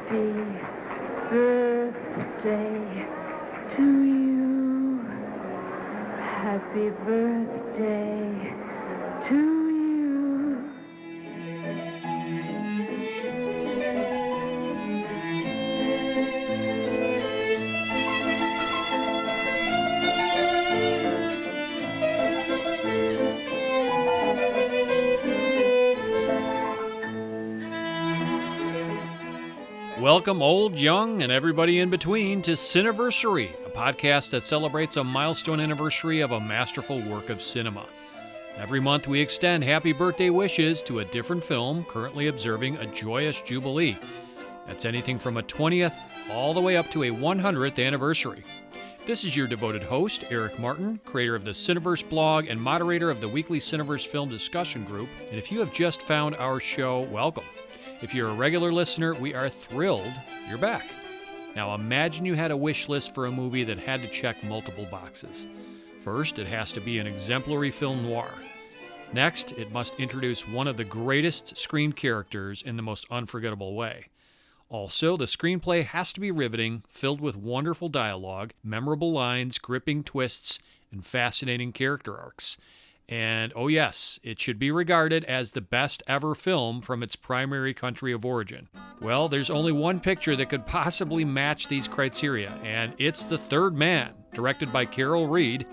Happy birthday to you. Happy birthday to you. Welcome, old, young, and everybody in between, to Cineversary, a podcast that celebrates a milestone anniversary of a masterful work of cinema. Every month, we extend happy birthday wishes to a different film currently observing a joyous jubilee. That's anything from a 20th all the way up to a 100th anniversary. This is your devoted host, Eric Martin, creator of the Cineverse blog and moderator of the weekly Cineverse film discussion group. And if you have just found our show, welcome. If you're a regular listener, we are thrilled you're back. Now imagine you had a wish list for a movie that had to check multiple boxes. First, it has to be an exemplary film noir. Next, it must introduce one of the greatest screen characters in the most unforgettable way. Also, the screenplay has to be riveting, filled with wonderful dialogue, memorable lines, gripping twists, and fascinating character arcs. And, oh yes, it should be regarded as the best ever film from its primary country of origin. Well, there's only one picture that could possibly match these criteria, and it's The Third Man, directed by Carol Reed,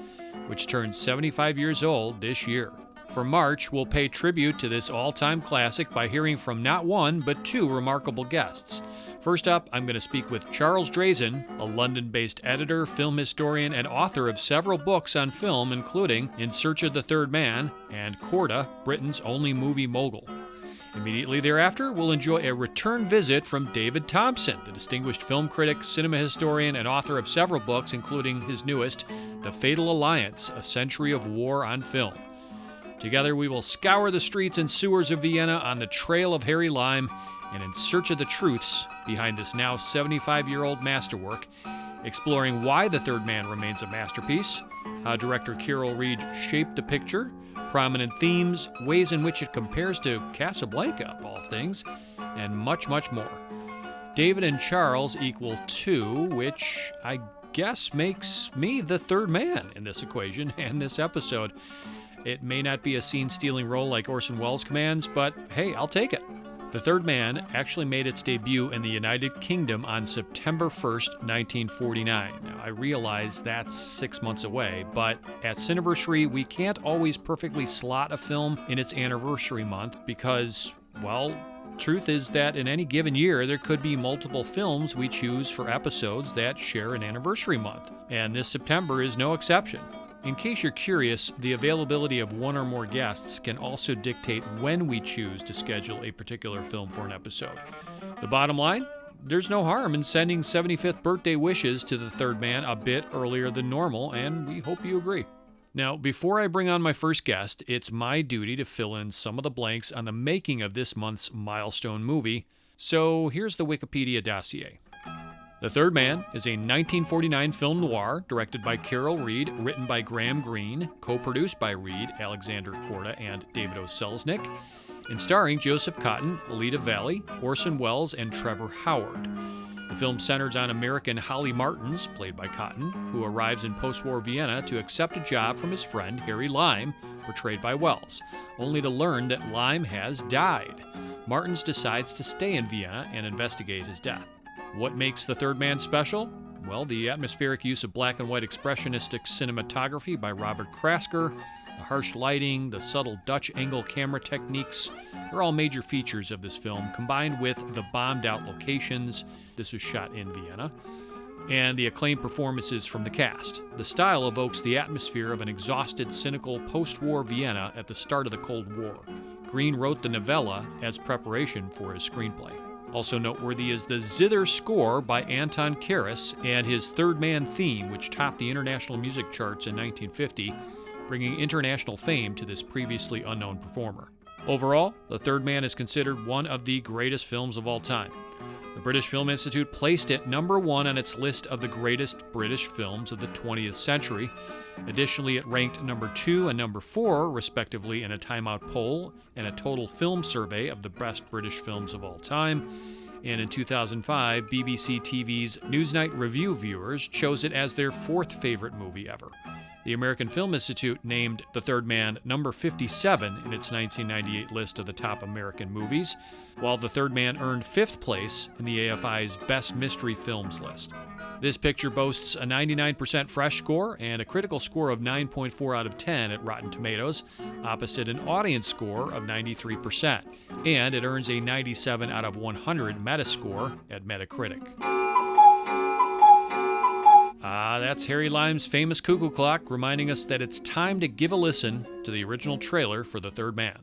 which turns 75 years old this year. For March, we'll pay tribute to this all-time classic by hearing from not one, but two remarkable guests. First up, I'm going to speak with Charles Drazin, a London-based editor, film historian, and author of several books on film, including In Search of the Third Man and Corda, Britain's only movie mogul. Immediately thereafter, we'll enjoy a return visit from David Thomson, the distinguished film critic, cinema historian, and author of several books, including his newest, The Fatal Alliance, A Century of War on Film. Together, we will scour the streets and sewers of Vienna on the trail of Harry Lime and in search of the truths behind this now 75-year-old masterwork, exploring why The Third Man remains a masterpiece, how director Carol Reed shaped the picture, prominent themes, ways in which it compares to Casablanca, of all things, and much, much more. David and Charles equal 2, which I guess makes me the third man in this equation and this episode. It may not be a scene-stealing role like Orson Welles commands, but hey, I'll take it. The Third Man actually made its debut in the United Kingdom on September 1st, 1949. Now, I realize that's 6 months away, but at Cineversary, we can't always perfectly slot a film in its anniversary month because, well, truth is that in any given year, there could be multiple films we choose for episodes that share an anniversary month, and this September is no exception. In case you're curious, the availability of one or more guests can also dictate when we choose to schedule a particular film for an episode. The bottom line? There's no harm in sending 75th birthday wishes to The Third Man a bit earlier than normal, and we hope you agree. Now, before I bring on my first guest, it's my duty to fill in some of the blanks on the making of this month's milestone movie, so here's the Wikipedia dossier. The Third Man is a 1949 film noir directed by Carol Reed, written by Graham Greene, co-produced by Reed, Alexander Korda, and David O. Selznick, and starring Joseph Cotten, Alida Valli, Orson Welles, and Trevor Howard. The film centers on American Holly Martins, played by Cotten, who arrives in post-war Vienna to accept a job from his friend Harry Lime, portrayed by Welles, only to learn that Lime has died. Martins decides to stay in Vienna and investigate his death. What makes The Third Man special? Well, the atmospheric use of black and white expressionistic cinematography by Robert Krasker, the harsh lighting, the subtle Dutch angle camera techniques, they're all major features of this film, combined with the bombed-out locations, this was shot in Vienna, and the acclaimed performances from the cast. The style evokes the atmosphere of an exhausted, cynical post-war Vienna at the start of the Cold War. Greene wrote the novella as preparation for his screenplay. Also noteworthy is the zither score by Anton Karas and his Third Man theme, which topped the international music charts in 1950, bringing international fame to this previously unknown performer. Overall, The Third Man is considered one of the greatest films of all time. The British Film Institute placed it number 1 on its list of the greatest British films of the 20th century. Additionally, it ranked number 2 and number 4, respectively, in a Time Out poll and a total film survey of the best British films of all time. And in 2005, BBC TV's Newsnight Review viewers chose it as their 4th favorite movie ever. The American Film Institute named The Third Man number 57 in its 1998 list of the top American movies, while The Third Man earned 5th place in the AFI's Best Mystery Films list. This picture boasts a 99% fresh score and a critical score of 9.4 out of 10 at Rotten Tomatoes, opposite an audience score of 93%, and it earns a 97 out of 100 Metascore at Metacritic. That's Harry Lime's famous cuckoo clock reminding us that it's time to give a listen to the original trailer for The Third Man.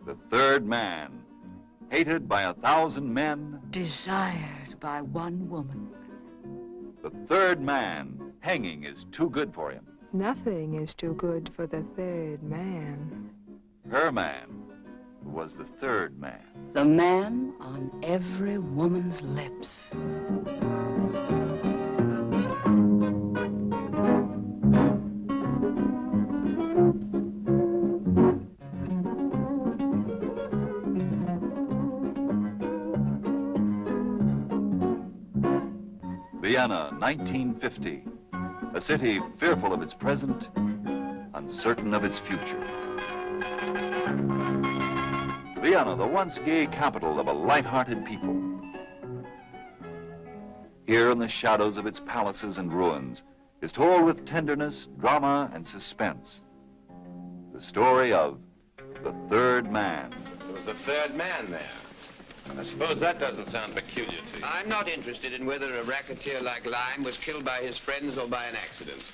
The third man, hated by 1,000 men. Desired by one woman. The third man, hanging is too good for him. Nothing is too good for the third man. Her man, who was the third man. The man on every woman's lips. Vienna, 1950. A city fearful of its present, uncertain of its future. Vienna, the once gay capital of a light-hearted people. Here in the shadows of its palaces and ruins is told with tenderness, drama, and suspense the story of the third man. There was a third man there. I suppose that doesn't sound peculiar to you. I'm not interested in whether a racketeer like Lime was killed by his friends or by an accident.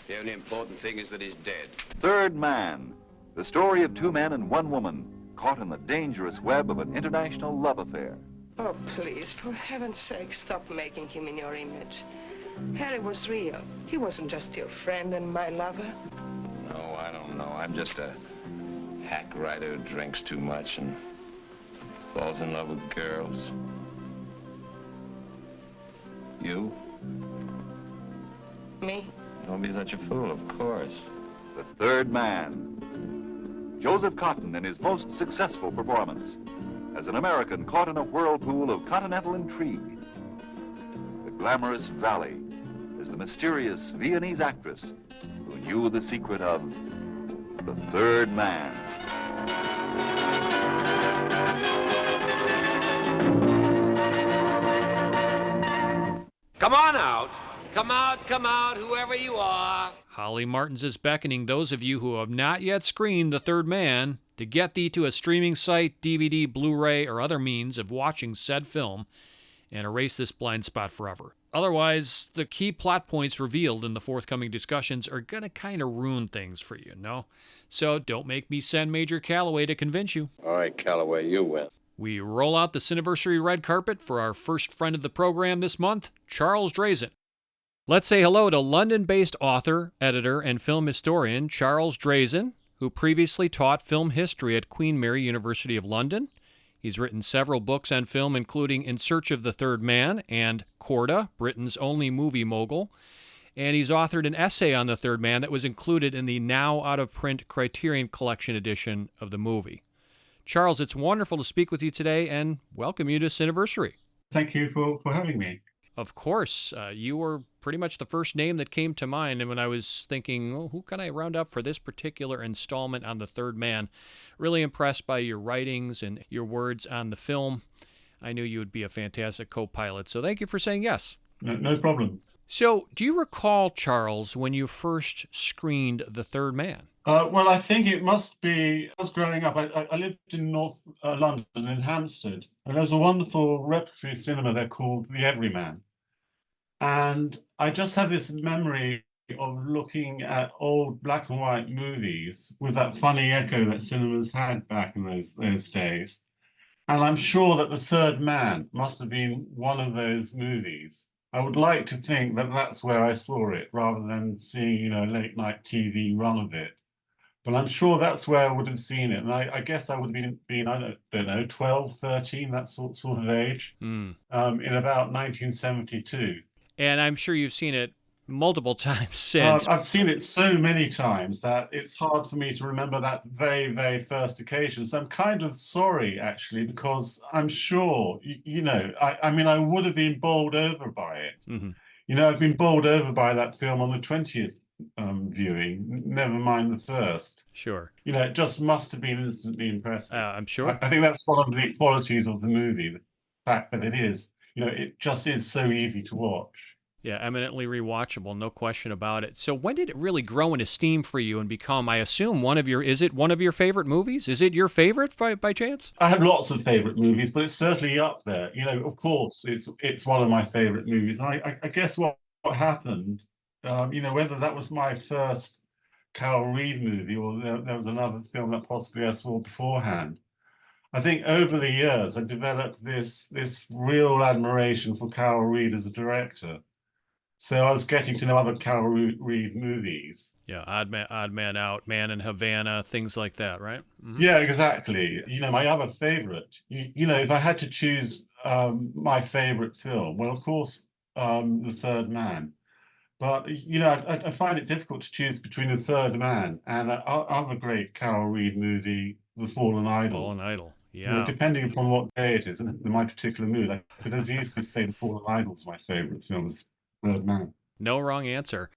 The only important thing is that he's dead. Third man, the story of 2 men and 1 woman caught in the dangerous web of an international love affair. Oh, please, for heaven's sake, stop making him in your image. Harry was real. He wasn't just your friend and my lover. No, I don't know. I'm just a hack writer who drinks too much and falls in love with girls. You? Me? Don't be such a fool, of course. The third man. Joseph Cotton in his most successful performance as an American caught in a whirlpool of continental intrigue. The glamorous Valley as the mysterious Viennese actress who knew the secret of the third man. Come on out. Come out, whoever you are. Holly Martins is beckoning those of you who have not yet screened The Third Man to get thee to a streaming site, DVD, Blu-ray, or other means of watching said film and erase this blind spot forever. Otherwise, the key plot points revealed in the forthcoming discussions are going to kind of ruin things for you, no? So don't make me send Major Calloway to convince you. All right, Calloway, you win. We roll out the Cineversary red carpet for our first friend of the program this month, Charles Drazin. Let's say hello to London-based author, editor, and film historian Charles Drazin, who previously taught film history at Queen Mary University of London. He's written several books on film, including In Search of the Third Man and Corda, Britain's only movie mogul. And he's authored an essay on The Third Man that was included in the now out-of-print Criterion Collection edition of the movie. Charles, it's wonderful to speak with you today and welcome you to Cineversary. Thank you for having me. Of course. You were pretty much the first name that came to mind. And when I was thinking, oh, who can I round up for this particular installment on The Third Man? Really impressed by your writings and your words on the film. I knew you would be a fantastic co-pilot. So thank you for saying yes. No problem. So do you recall, Charles, when you first screened The Third Man? Well, I think it must be, I was growing up, I lived in North London, in Hampstead, and there was a wonderful repertory cinema there called The Everyman. And I just have this memory of looking at old black and white movies with that funny echo that cinemas had back in those days. And I'm sure that The Third Man must have been one of those movies. I would like to think that that's where I saw it, rather than seeing, a late night TV run of it. But I'm sure that's where I would have seen it. And I guess I would have been I don't know, 12, 13, that sort of age, Mm. in about 1972. And I'm sure you've seen it multiple times since. I've seen it so many times that it's hard for me to remember that very, very first occasion. So I'm kind of sorry, actually, because I'm sure, I mean, I would have been bowled over by it. Mm-hmm. I've been bowled over by that film on the 20th viewing, never mind the first. Sure. It just must have been instantly impressive. I'm sure. I think that's one of the qualities of the movie, the fact that it just is so easy to watch. Yeah, eminently rewatchable, no question about it. So when did it really grow in esteem for you and become, I assume, is it one of your favorite movies? Is it your favorite by chance? I have lots of favorite movies, but it's certainly up there. Of course, it's one of my favorite movies. And I guess what happened, whether that was my first Carol Reed movie or there was another film that possibly I saw beforehand. I think over the years I developed this real admiration for Carol Reed as a director. So I was getting to know other Carol Reed movies. Yeah, Odd Man Out, Man in Havana, things like that, right? Mm-hmm. Yeah, exactly. My other favorite, if I had to choose my favorite film, well, of course, The Third Man. But, I find it difficult to choose between The Third Man and that other great Carol Reed movie, The Fallen Idol. Fallen Idol, yeah. Depending upon what day it is and in my particular mood, I could as easily say The Fallen Idol is my favorite film as Third Man. No wrong answer.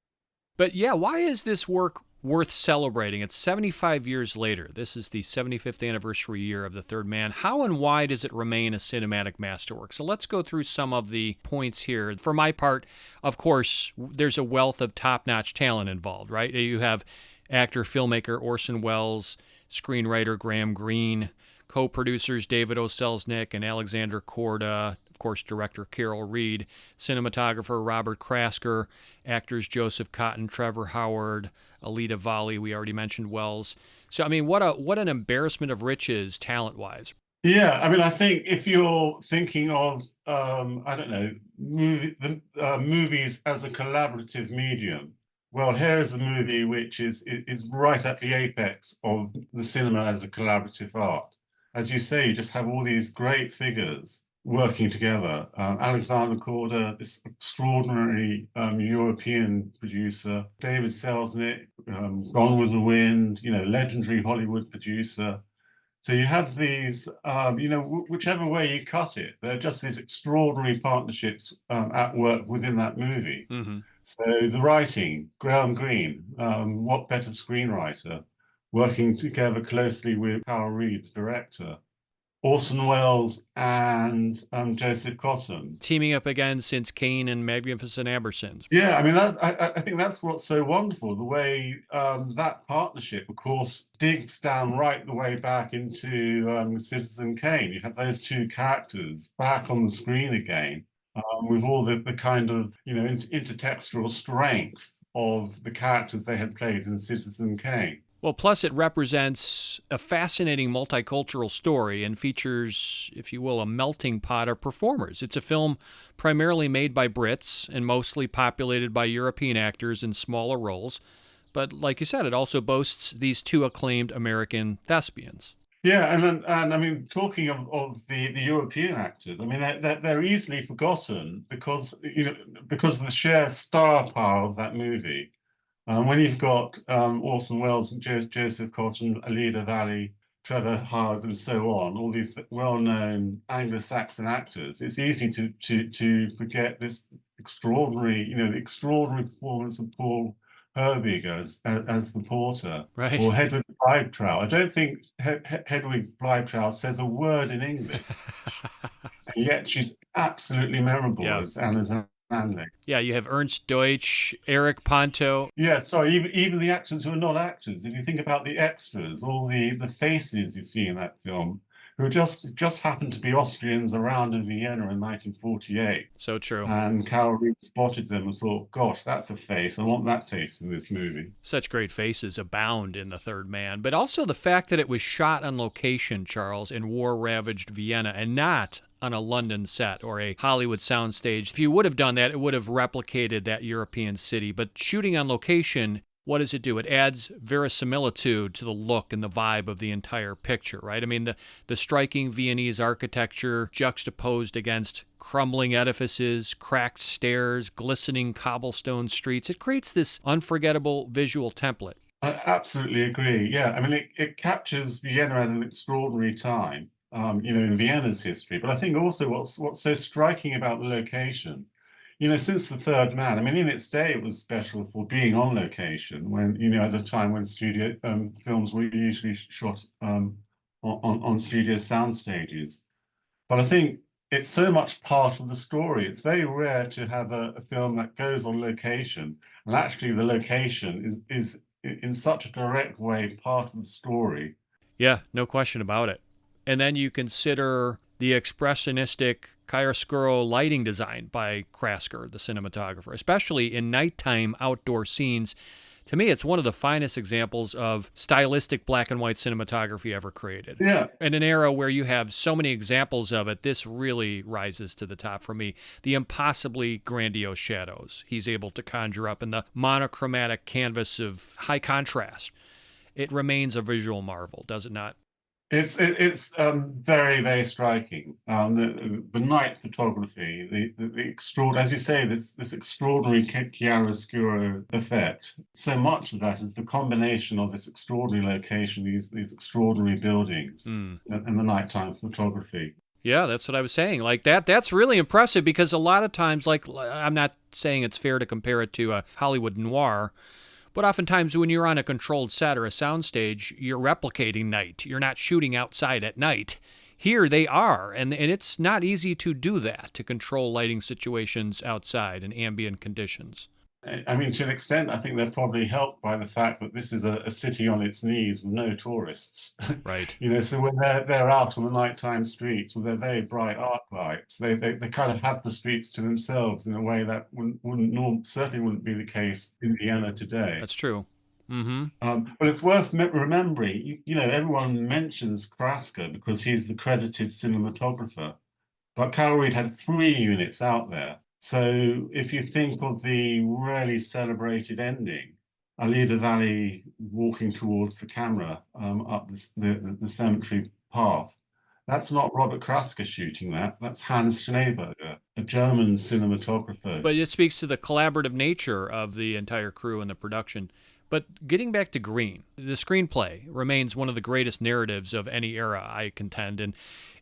But yeah, why is this work worth celebrating? It's 75 years later. This is the 75th anniversary year of The Third Man. How and why does it remain a cinematic masterwork? So let's go through some of the points here. For my part, of course, there's a wealth of top-notch talent involved, right? You have actor, filmmaker Orson Welles, screenwriter Graham Greene, co-producers David O. Selznick and Alexander Korda, of course, director Carol Reed, cinematographer Robert Krasker, actors Joseph Cotton, Trevor Howard, Alida Valli, we already mentioned Wells. So, I mean, what an embarrassment of riches talent-wise. Yeah, I mean, I think if you're thinking of, I don't know, movies as a collaborative medium, well, here is a movie which is right at the apex of the cinema as a collaborative art. As you say, you just have all these great figures working together. Alexander Korda, this extraordinary European producer, David Selznick, Gone with the Wind, legendary Hollywood producer. So you have these, whichever way you cut it, they're just these extraordinary partnerships at work within that movie. Mm-hmm. So the writing, Graham Greene, what better screenwriter, working together closely with Carol Reed, the director. Orson Welles and Joseph Cotton. Teaming up again since Kane and Magnificent Ambersons. Yeah, I mean, I think that's what's so wonderful, the way that partnership, of course, digs down right the way back into Citizen Kane. You have those two characters back on the screen again with all the kind of, intertextual strength of the characters they had played in Citizen Kane. Well, plus it represents a fascinating multicultural story and features, if you will, a melting pot of performers. It's a film primarily made by Brits and mostly populated by European actors in smaller roles. But like you said, it also boasts these two acclaimed American thespians. Yeah, and I mean, talking of the European actors, I mean, they're easily forgotten because of the sheer star power of that movie. When you've got Orson Welles and Joseph Cotton, Alida Valli, Trevor Howard, and so on, all these well-known Anglo-Saxon actors, it's easy to forget this extraordinary, the extraordinary performance of Paul Herbiger as the porter, right, or Hedwig Bleibtreu. I don't think Hedwig Bleibtreu says a word in English, and yet she's absolutely memorable as Anna's. Yeah, you have Ernst Deutsch, Eric Ponto. Yeah, sorry, even the actors who are not actors. If you think about the extras, all the faces you see in that film, who just happened to be Austrians around in Vienna in 1948. So true. And Carol Reed spotted them and thought, gosh, that's a face. I want that face in this movie. Such great faces abound in The Third Man. But also the fact that it was shot on location, Charles, in war-ravaged Vienna and not on a London set or a Hollywood soundstage. If you would have done that, it would have replicated that European city. But shooting on location what does it do? It adds verisimilitude to the look and the vibe of the entire picture, right? I mean, the striking Viennese architecture juxtaposed against crumbling edifices, cracked stairs, glistening cobblestone streets. It creates this unforgettable visual template. I absolutely agree. Yeah, I mean, it captures Vienna at an extraordinary time, in Vienna's history. But I think also what's so striking about the location, since The Third Man, I mean, in its day, it was special for being on location when, at a time when studio films were usually shot on studio sound stages. But I think it's so much part of the story. It's very rare to have a film that goes on location, and actually the location is in such a direct way part of the story. Yeah, no question about it. And then you consider the expressionistic chiaroscuro lighting design by Krasker, the cinematographer, especially in nighttime outdoor scenes. To me, it's one of the finest examples of stylistic black and white cinematography ever created. Yeah. In an era where you have so many examples of it, this really rises to the top for me. The impossibly grandiose shadows he's able to conjure up in the monochromatic canvas of high contrast. It remains a visual marvel, does it not? It's very, very striking. The night photography, the extraordinary, as you say, this extraordinary chiaroscuro effect. So much of that is the combination of this extraordinary location, these extraordinary buildings, and the nighttime photography. Yeah, that's what I was saying. Like that's really impressive because a lot of times, like, I'm not saying it's fair to compare it to a Hollywood noir, but oftentimes when you're on a controlled set or a soundstage, you're replicating night. You're not shooting outside at night. Here they are, and it's not easy to do that, to control lighting situations outside in ambient conditions. I mean, to an extent, I think they're probably helped by the fact that this is a city on its knees with no tourists. Right. So when they're out on the nighttime streets with their very bright arc lights, they kind of have the streets to themselves in a way that certainly wouldn't be the case in Vienna today. That's true. Mm-hmm. But it's worth remembering, everyone mentions Krasker because he's the credited cinematographer. But Carol Reed had 3 units out there. So if you think of the really celebrated ending, Alida Valley walking towards the camera up the cemetery path, that's not Robert Krasker shooting that. That's Hans Schneeberger, a German cinematographer. But it speaks to the collaborative nature of the entire crew and the production. But getting back to Green, the screenplay remains one of the greatest narratives of any era, I contend, and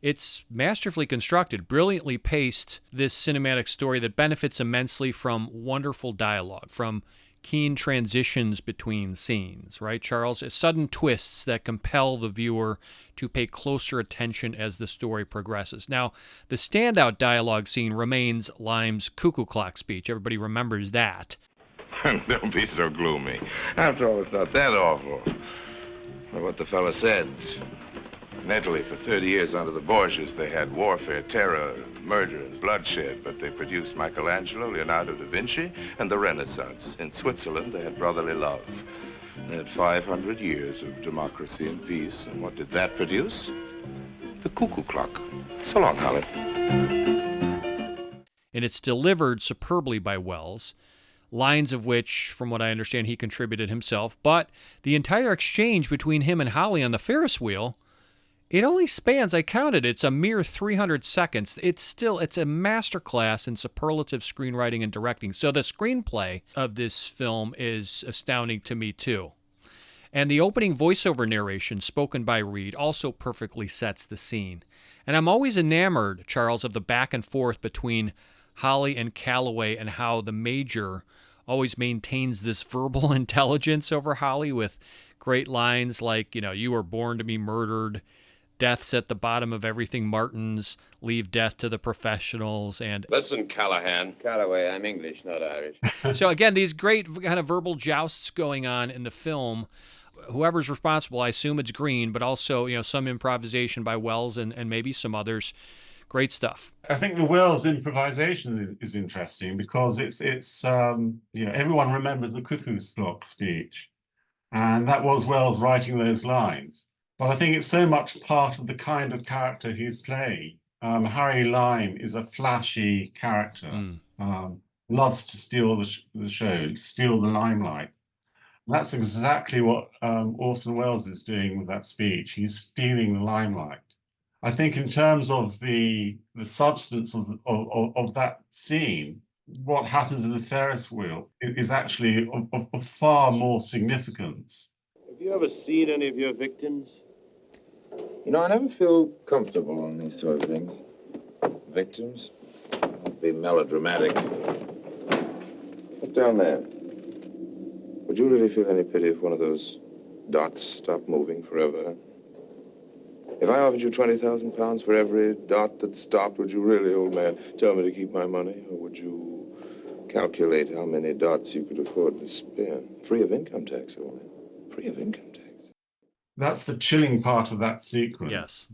it's masterfully constructed, brilliantly paced, this cinematic story that benefits immensely from wonderful dialogue, from keen transitions between scenes, right, Charles? Sudden twists that compel the viewer to pay closer attention as the story progresses. Now, the standout dialogue scene remains Lime's cuckoo clock speech. Everybody remembers that. Don't be so gloomy. After all, it's not that awful. Well, what the fella said. In Italy, for 30 years under the Borgias, they had warfare, terror, murder, and bloodshed, but they produced Michelangelo, Leonardo da Vinci, and the Renaissance. In Switzerland, they had brotherly love. They had 500 years of democracy and peace, and what did that produce? The cuckoo clock. So long, Holly. And it's delivered superbly by Wells, lines of which, from what I understand, he contributed himself. But the entire exchange between him and Holly on the Ferris wheel, it only spans, I counted, it's a mere 300 seconds. It's a masterclass in superlative screenwriting and directing. So the screenplay of this film is astounding to me, too. And the opening voiceover narration spoken by Reed also perfectly sets the scene. And I'm always enamored, Charles, of the back and forth between Holly and Calloway and how the Major always maintains this verbal intelligence over Holly with great lines like, you were born to be murdered, death's at the bottom of everything Martins, leave death to the professionals, and... Listen, Callahan. Calloway, I'm English, not Irish. So again, these great kind of verbal jousts going on in the film. Whoever's responsible, I assume it's Green, but also, some improvisation by Wells and maybe some others. Great stuff. I think the Wells improvisation is interesting because it's everyone remembers the cuckoo's clock speech, and that was Wells writing those lines. But I think it's so much part of the kind of character he's playing. Harry Lime is a flashy character, loves to steal the show, steal the limelight. That's exactly what Orson Welles is doing with that speech. He's stealing the limelight. I think in terms of the substance of that scene, what happens in the Ferris wheel is actually of far more significance. Have you ever seen any of your victims? You know, I never feel comfortable on these sort of things. Victims? Don't be melodramatic. Look down there. Would you really feel any pity if one of those dots stopped moving forever? If I offered you 20,000 pounds for every dot that stopped, would you really, old man, tell me to keep my money? Or would you calculate how many dots you could afford to spend? Free of income tax, old man. Free of income tax. That's the chilling part of that sequence. Yes.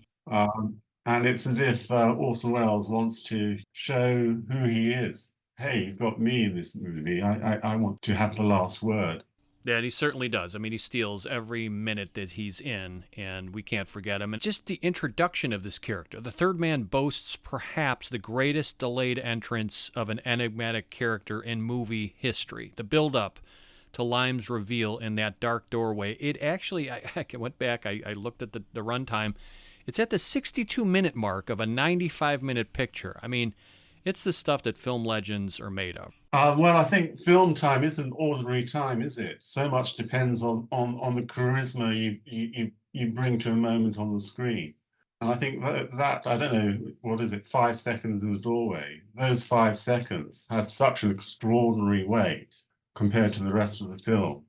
And it's as if Orson Welles wants to show who he is. Hey, you've got me in this movie. I want to have the last word. Yeah, and he certainly does. I mean, he steals every minute that he's in, and we can't forget him. And just the introduction of this character. The Third Man boasts perhaps the greatest delayed entrance of an enigmatic character in movie history. The build-up to Lime's reveal in that dark doorway. It actually, I went back, I looked at the runtime. It's at the 62-minute mark of a 95-minute picture. I mean, it's the stuff that film legends are made of. Well, I think film time isn't ordinary time, is it? So much depends on the charisma you bring to a moment on the screen. And I think that I don't know, what is it, 5 seconds in the doorway? Those 5 seconds have such an extraordinary weight compared to the rest of the film.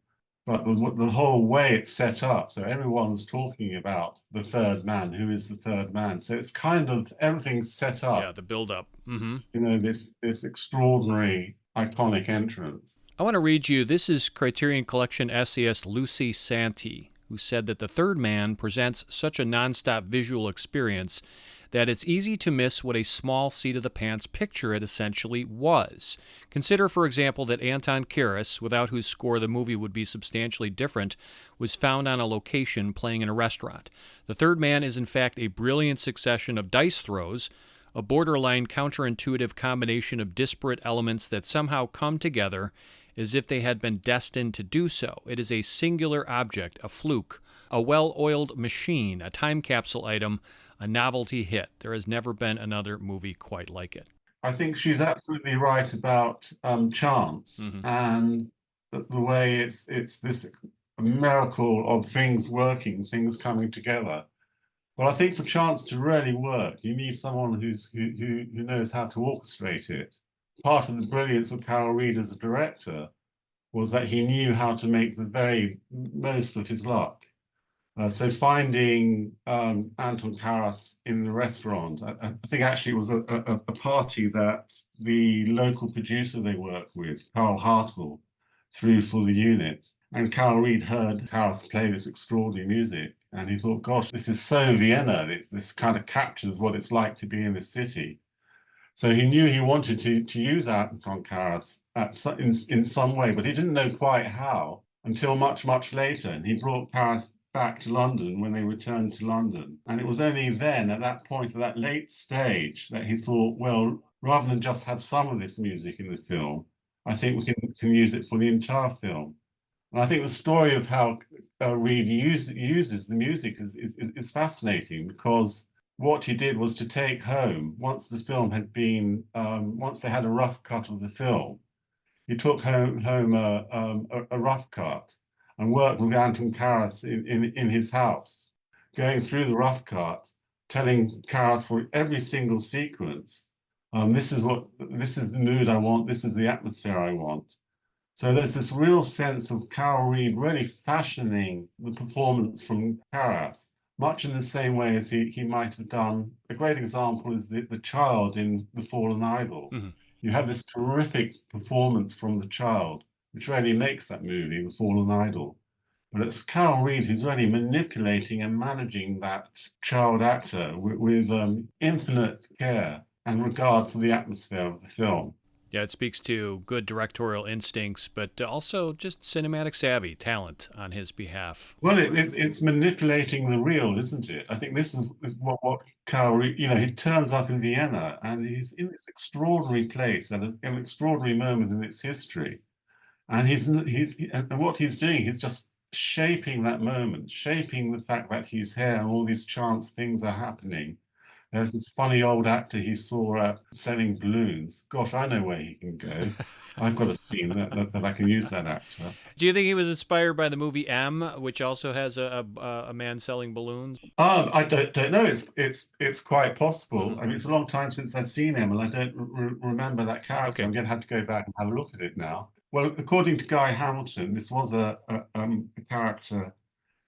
But the whole way it's set up, so everyone's talking about the third man, who is the third man. So it's kind of everything's set up. Yeah, the build-up. Mm-hmm. You know, this extraordinary iconic entrance. I want to read you, this is Criterion Collection essayist Lucy Santee, who said that The Third Man presents such a nonstop visual experience that it's easy to miss what a small seat-of-the-pants picture it essentially was. Consider, for example, that Anton Karas, without whose score the movie would be substantially different, was found on a location playing in a restaurant. The Third Man is in fact a brilliant succession of dice throws, a borderline counterintuitive combination of disparate elements that somehow come together as if they had been destined to do so. It is a singular object, a fluke, a well-oiled machine, a time capsule item, a novelty hit. There has never been another movie quite like it. I think she's absolutely right about chance and the way it's this miracle of things working, things coming together. But I think for chance to really work, you need someone who knows how to orchestrate it. Part of the brilliance of Carol Reed as a director was that he knew how to make the very most of his luck. So finding Anton Karas in the restaurant, I think actually it was a party that the local producer they worked with, Carl Hartle, threw for the unit. And Carol Reed heard Karas play this extraordinary music, and he thought, gosh, this is so Vienna. This kind of captures what it's like to be in this city. So he knew he wanted to use Anton Karas in some way, but he didn't know quite how until much, much later. And he brought Karas back to London when they returned to London. And it was only then, at that point, at that late stage, that he thought, well, rather than just have some of this music in the film, I think we can use it for the entire film. And I think the story of how Reed uses the music is fascinating, because what he did was to take home, once the film had been, once they had a rough cut of the film, he took home a rough cut and worked with Anton Karas in his house, going through the rough cut, telling Karas for every single sequence, this is the mood I want, this is the atmosphere I want. So there's this real sense of Carol Reed really fashioning the performance from Karas, much in the same way as he might have done. A great example is the child in The Fallen Idol. Mm-hmm. You have this terrific performance from the child, which really makes that movie, The Fallen Idol. But it's Carol Reed who's really manipulating and managing that child actor with infinite care and regard for the atmosphere of the film. Yeah, it speaks to good directorial instincts, but also just cinematic savvy, talent on his behalf. Well, it's manipulating the real, isn't it? I think this is what Carol, he turns up in Vienna and he's in this extraordinary place at an extraordinary moment in its history. And and what he's doing, he's just shaping that moment, shaping the fact that he's here and all these chance things are happening. There's this funny old actor he saw selling balloons. Gosh, I know where he can go. I've got a scene that I can use that actor. Do you think he was inspired by the movie M, which also has a man selling balloons? I don't know. It's quite possible. Mhm. I mean, it's a long time since I've seen him, and I don't remember that character. Okay. I'm going to have to go back and have a look at it now. Well, according to Guy Hamilton, this was a character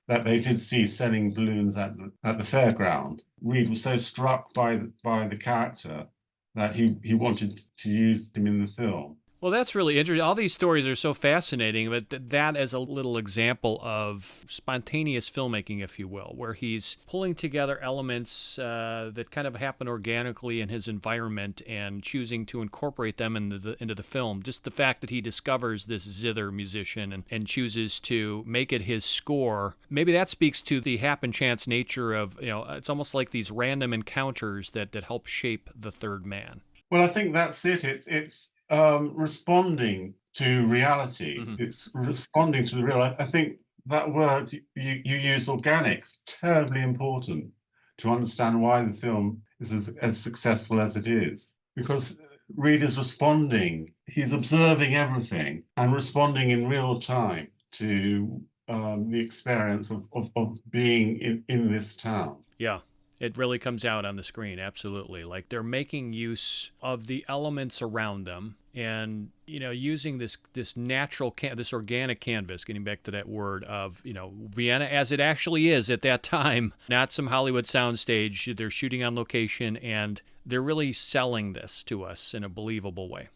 that they did see selling balloons at the fairground. Reed was so struck by the character that he wanted to use him in the film. Well, that's really interesting. All these stories are so fascinating, but that is a little example of spontaneous filmmaking, if you will, where he's pulling together elements that kind of happen organically in his environment and choosing to incorporate them into the film. Just the fact that he discovers this zither musician and chooses to make it his score, maybe that speaks to the happen chance nature of, it's almost like these random encounters that help shape the third man. Well, I think that's it. It's responding to reality. Mm-hmm. It's responding to the real. I think that word you use, organic's terribly important to understand why the film is as successful as it is. Because Reed is responding, he's observing everything and responding in real time to the experience of being in this town. Yeah. It really comes out on the screen, absolutely. Like they're making use of the elements around them and, using this natural, this organic canvas, getting back to that word of, Vienna as it actually is at that time, not some Hollywood soundstage. They're shooting on location and they're really selling this to us in a believable way.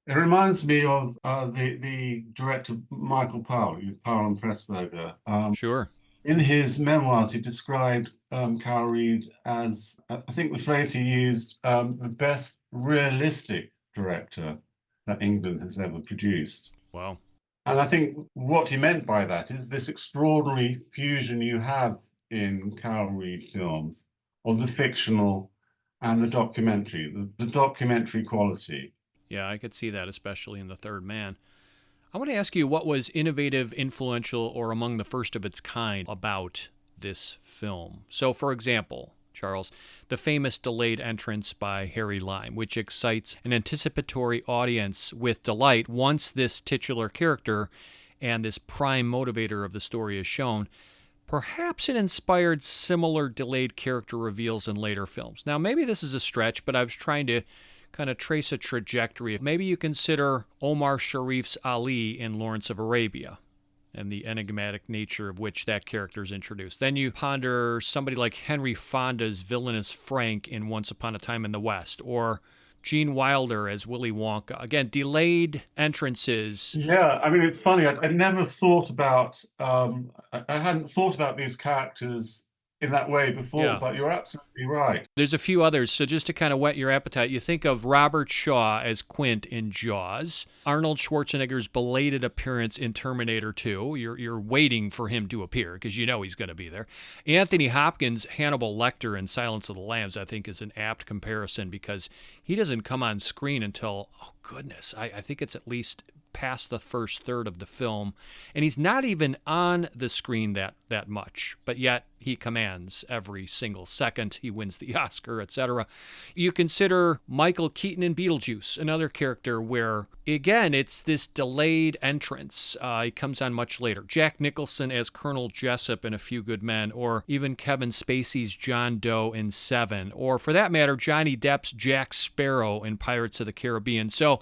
It reminds me of the director Michael Powell and Pressburger. Sure. In his memoirs, he described Carol Reed as, I think the phrase he used, the best realistic director that England has ever produced. Wow. And I think what he meant by that is this extraordinary fusion you have in Carol Reed films of the fictional and the documentary, the documentary quality. Yeah, I could see that, especially in The Third Man. I want to ask you what was innovative, influential, or among the first of its kind about this film. So, for example, Charles, the famous delayed entrance by Harry Lime, which excites an anticipatory audience with delight once this titular character and this prime motivator of the story is shown. Perhaps it inspired similar delayed character reveals in later films. Now, maybe this is a stretch, but I was trying to kind of trace a trajectory. Maybe you consider Omar Sharif's Ali in Lawrence of Arabia and the enigmatic nature of which that character is introduced. Then you ponder somebody like Henry Fonda's villainous Frank in Once Upon a Time in the West, or Gene Wilder as Willy Wonka. Again, delayed entrances. Yeah, I mean, it's funny. I never thought about, I hadn't thought about these characters in that way before, Yeah. but you're absolutely right. There's a few others, so just to kind of whet your appetite, you think of Robert Shaw as Quint in Jaws, Arnold Schwarzenegger's belated appearance in Terminator 2. You're waiting for him to appear because you know he's going to be there. Anthony Hopkins' Hannibal Lecter in Silence of the Lambs, I think, is an apt comparison because he doesn't come on screen until, oh goodness, I think it's at least past the first third of the film, and he's not even on the screen that much, but yet he commands every single second. He wins the Oscar, etc. You consider Michael Keaton in Beetlejuice, another character where, again, it's this delayed entrance. He comes on much later. Jack Nicholson as Colonel Jessup in A Few Good Men, or even Kevin Spacey's John Doe in Seven, or for that matter, Johnny Depp's Jack Sparrow in Pirates of the Caribbean. So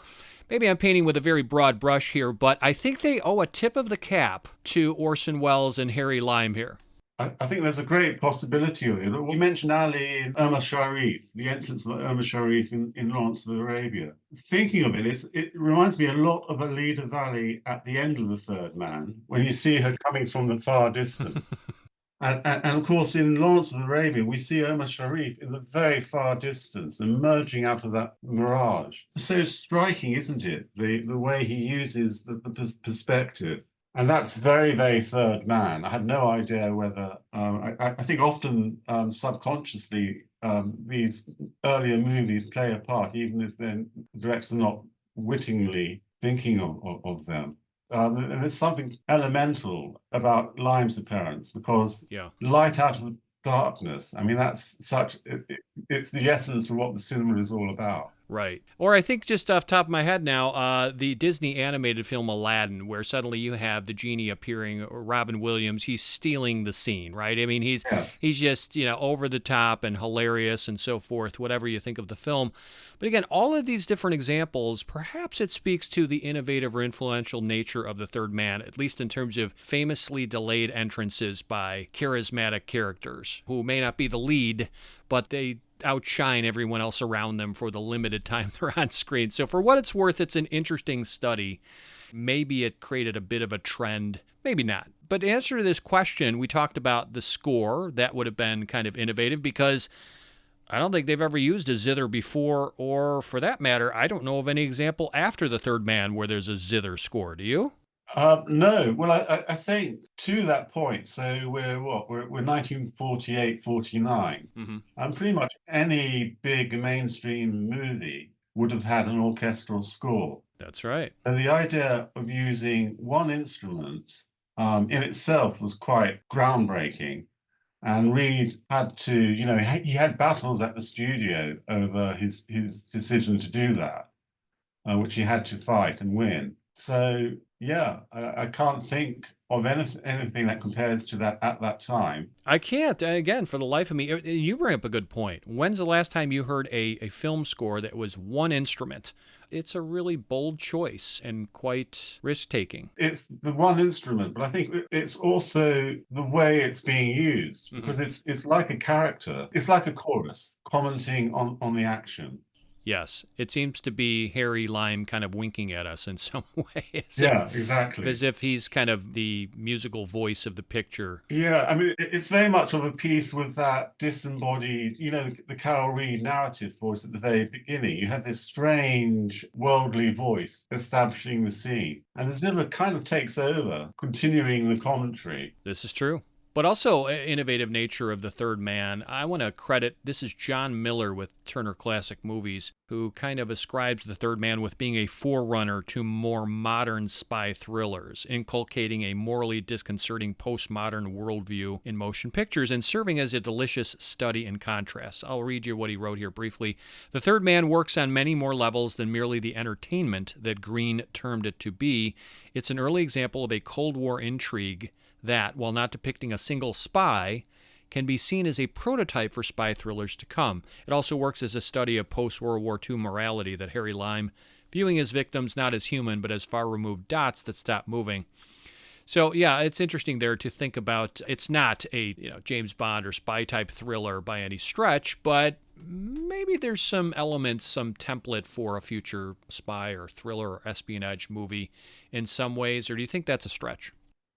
maybe I'm painting with a very broad brush here, but I think they owe a tip of the cap to Orson Welles and Harry Lime here. I think there's a great possibility of it. We mentioned Ali in Omar Sharif, the entrance of Omar Sharif in Lawrence of Arabia. Thinking of it, it reminds me a lot of Alida Valli at the end of The Third Man, when you see her coming from the far distance. And of course, in Lawrence of Arabia, we see Omar Sharif in the very far distance, emerging out of that mirage. So striking, isn't it? The way he uses the perspective. And that's very, very Third Man. I had no idea whether, I think often subconsciously, these earlier movies play a part, even if the directors are not wittingly thinking of them. And there's something elemental about Lime's appearance because Yeah. light out of the darkness. I mean, it's the essence of what the cinema is all about. Right. Or I think just off the top of my head now, the Disney animated film Aladdin, where suddenly you have the genie appearing, or Robin Williams, he's stealing the scene, right? I mean, Yes. he's just, over the top and hilarious and so forth, whatever you think of the film. But again, all of these different examples, perhaps it speaks to the innovative or influential nature of the third man, at least in terms of famously delayed entrances by charismatic characters who may not be the lead, but they outshine everyone else around them for the limited time they're on screen. So for what it's worth, it's an interesting study. Maybe it created a bit of a trend, maybe not. But to answer this question, we talked about the score. That would have been kind of innovative because I don't think they've ever used a zither before, or for that matter, I don't know of any example after The Third Man where there's a zither score. Do you? No, well, I think to that point, so we're 1948, 49, and pretty much any big mainstream movie would have had an orchestral score. That's right. And the idea of using one instrument in itself was quite groundbreaking. And Reed had to, he had battles at the studio over his decision to do that, which he had to fight and win. So yeah, I can't think of anything that compares to that at that time. I can't. Again, for the life of me, you bring up a good point. When's the last time you heard a film score that was one instrument? It's a really bold choice and quite risk-taking. It's the one instrument, but I think it's also the way it's being used because it's like a character. It's like a chorus commenting on the action. Yes, it seems to be Harry Lime kind of winking at us in some way. Exactly. As if he's kind of the musical voice of the picture. Yeah, I mean, it's very much of a piece with that disembodied, the Carol Reed narrative voice at the very beginning. You have this strange worldly voice establishing the scene, and the zither kind of takes over, continuing the commentary. This is true. But also innovative nature of The Third Man. I want to credit, this is John Miller with Turner Classic Movies, who kind of ascribes The Third Man with being a forerunner to more modern spy thrillers, inculcating a morally disconcerting postmodern worldview in motion pictures and serving as a delicious study in contrast. I'll read you what he wrote here briefly. The Third Man works on many more levels than merely the entertainment that Green termed it to be. It's an early example of a Cold War intrigue that, while not depicting a single spy, can be seen as a prototype for spy thrillers to come. It also works as a study of post-World War II morality that Harry Lime, viewing his victims not as human but as far-removed dots that stop moving. So, yeah, it's interesting there to think about. It's not a James Bond or spy-type thriller by any stretch, but maybe there's some elements, some template for a future spy or thriller or espionage movie in some ways, or do you think that's a stretch?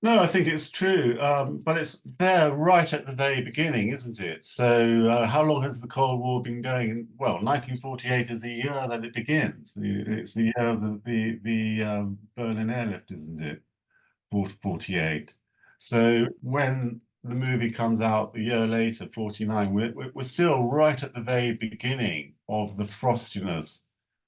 No, I think it's true, but it's there right at the very beginning, isn't it? So how long has the Cold War been going? Well, 1948 is the year that it begins. It's the year of the Berlin airlift, isn't it? 48. So when the movie comes out a year later, 49, we're still right at the very beginning of the frostiness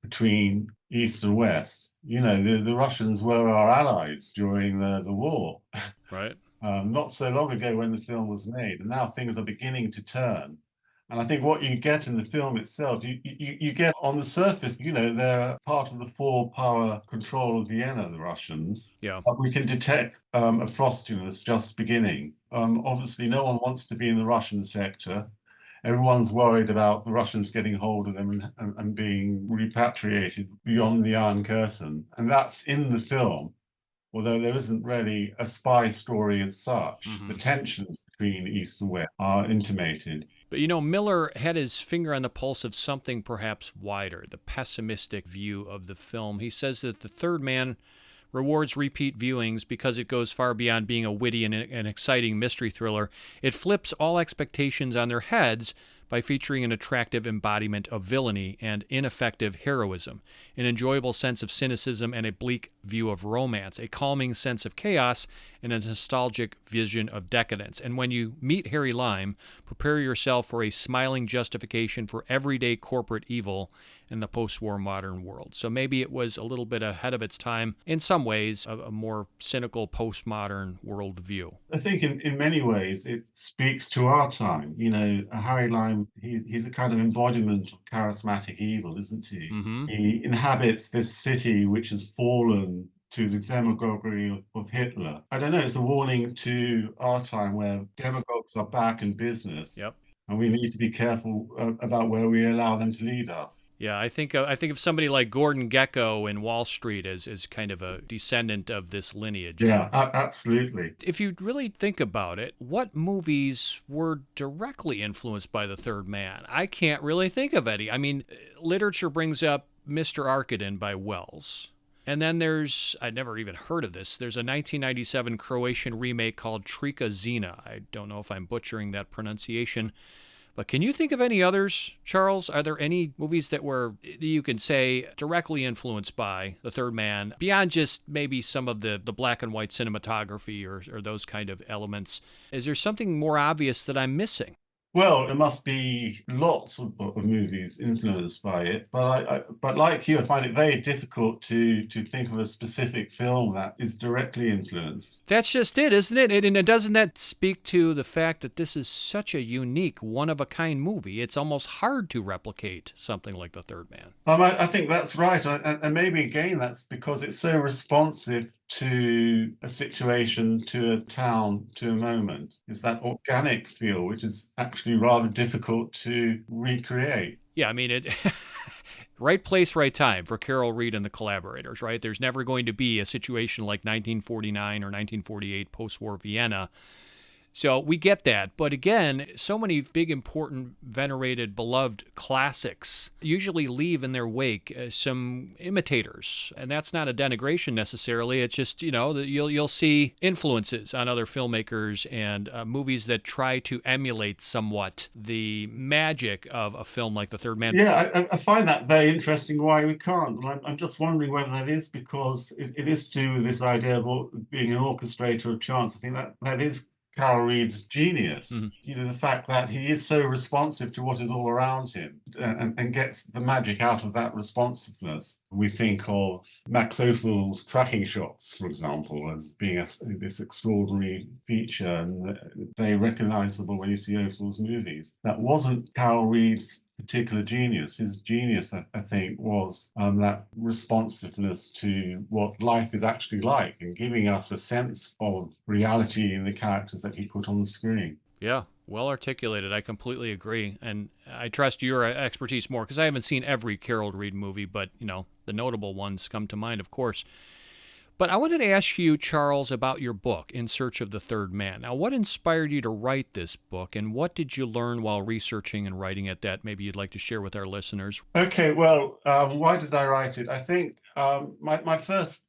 between East and West. The Russians were our allies during the war. Right. Not so long ago when the film was made, and now things are beginning to turn. And I think what you get in the film itself, you get on the surface, they're part of the four-power control of Vienna, the Russians. Yeah. But we can detect a frostiness just beginning. Obviously, no one wants to be in the Russian sector. Everyone's worried about the Russians getting hold of them and being repatriated beyond the Iron Curtain. And that's in the film, although there isn't really a spy story as such. The tensions between East and West are intimated. But Miller had his finger on the pulse of something perhaps wider, the pessimistic view of the film. He says that The Third Man rewards repeat viewings because it goes far beyond being a witty and an exciting mystery thriller. It flips all expectations on their heads by featuring an attractive embodiment of villainy and ineffective heroism, an enjoyable sense of cynicism and a bleak view of romance, a calming sense of chaos, and a nostalgic vision of decadence. And when you meet Harry Lime, prepare yourself for a smiling justification for everyday corporate evil in the post-war modern world. So maybe it was a little bit ahead of its time in some ways, a more cynical postmodern worldview. I think in many ways it speaks to our time. Harry Lime, he's a kind of embodiment of charismatic evil, isn't he? Mm-hmm. He inhabits this city which has fallen to the demagoguery of Hitler. I don't know, it's a warning to our time where demagogues are back in business. Yep. And we need to be careful about where we allow them to lead us. Yeah, I think of somebody like Gordon Gekko in Wall Street as kind of a descendant of this lineage. Yeah, absolutely. If you really think about it, what movies were directly influenced by the Third Man? I can't really think of any. I mean, literature brings up Mr. Arkadin by Wells. And then I'd never even heard of this. There's a 1997 Croatian remake called Trika Zina. I don't know if I'm butchering that pronunciation. But can you think of any others, Charles? Are there any movies that were, you can say, directly influenced by The Third Man, beyond just maybe some of the black and white cinematography or those kind of elements? Is there something more obvious that I'm missing? Well, there must be lots of movies influenced by it, but like you, I find it very difficult to think of a specific film that is directly influenced. That's just it, isn't it? And doesn't that speak to the fact that this is such a unique, one-of-a-kind movie? It's almost hard to replicate something like The Third Man. I think that's right, and maybe again that's because it's so responsive to a situation, to a town, to a moment. It's that organic feel, which is actually rather difficult to recreate. Yeah, I mean, right place, right time for Carol Reed and the collaborators, right? There's never going to be a situation like 1949 or 1948 post-war Vienna. So we get that. But again, so many big, important, venerated, beloved classics usually leave in their wake some imitators. And that's not a denigration necessarily. It's just, you'll see influences on other filmmakers and movies that try to emulate somewhat the magic of a film like The Third Man. Yeah, I find that very interesting why we can't. And I'm just wondering whether that is because it is to do with this idea of being an orchestrator of chance. I think that is Carol Reed's genius. Mm-hmm. The fact that he is so responsive to what is all around him and gets the magic out of that responsiveness. We think of Max Ophuls' tracking shots, for example, as being this extraordinary feature and very recognizable when you see Ophuls' movies. That wasn't Carol Reed's particular genius. His genius, I think, was that responsiveness to what life is actually like and giving us a sense of reality in the characters that he put on the screen. Yeah, well articulated. I completely agree. And I trust your expertise more because I haven't seen every Carol Reed movie, but, the notable ones come to mind, of course. But I wanted to ask you, Charles, about your book, In Search of the Third Man. Now, what inspired you to write this book, and what did you learn while researching and writing it that maybe you'd like to share with our listeners? Okay, well, why did I write it? I think the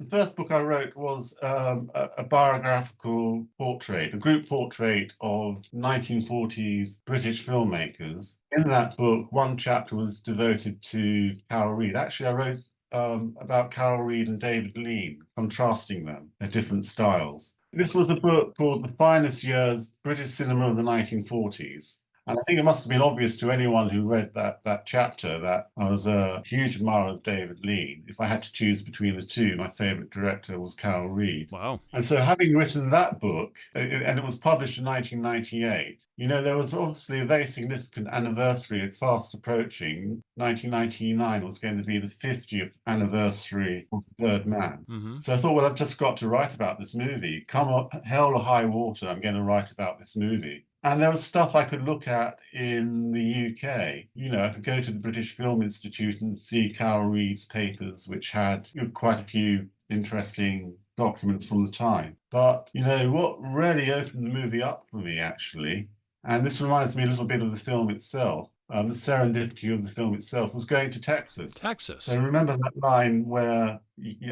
first book I wrote was a biographical portrait, a group portrait of 1940s British filmmakers. In that book, one chapter was devoted to Carol Reed. Actually, I wrote about Carol Reed and David Lean, contrasting them, their different styles. This was a book called The Finest Years, British Cinema of the 1940s. And I think it must have been obvious to anyone who read that chapter that I was a huge admirer of David Lean. If I had to choose between the two, my favorite director was Carol Reed. Wow. And so having written that book, and it was published in 1998, there was obviously a very significant anniversary fast approaching. 1999 was going to be the 50th anniversary of The Third Man. Mm-hmm. So I thought, well, I've just got to write about this movie. Come up, hell or high water, I'm going to write about this movie. And there was stuff I could look at in the UK. I could go to the British Film Institute and see Carol Reed's papers, which had quite a few interesting documents from the time. But, what really opened the movie up for me, actually, and this reminds me a little bit of the film itself, the serendipity of the film itself was going to Texas. So remember that line where,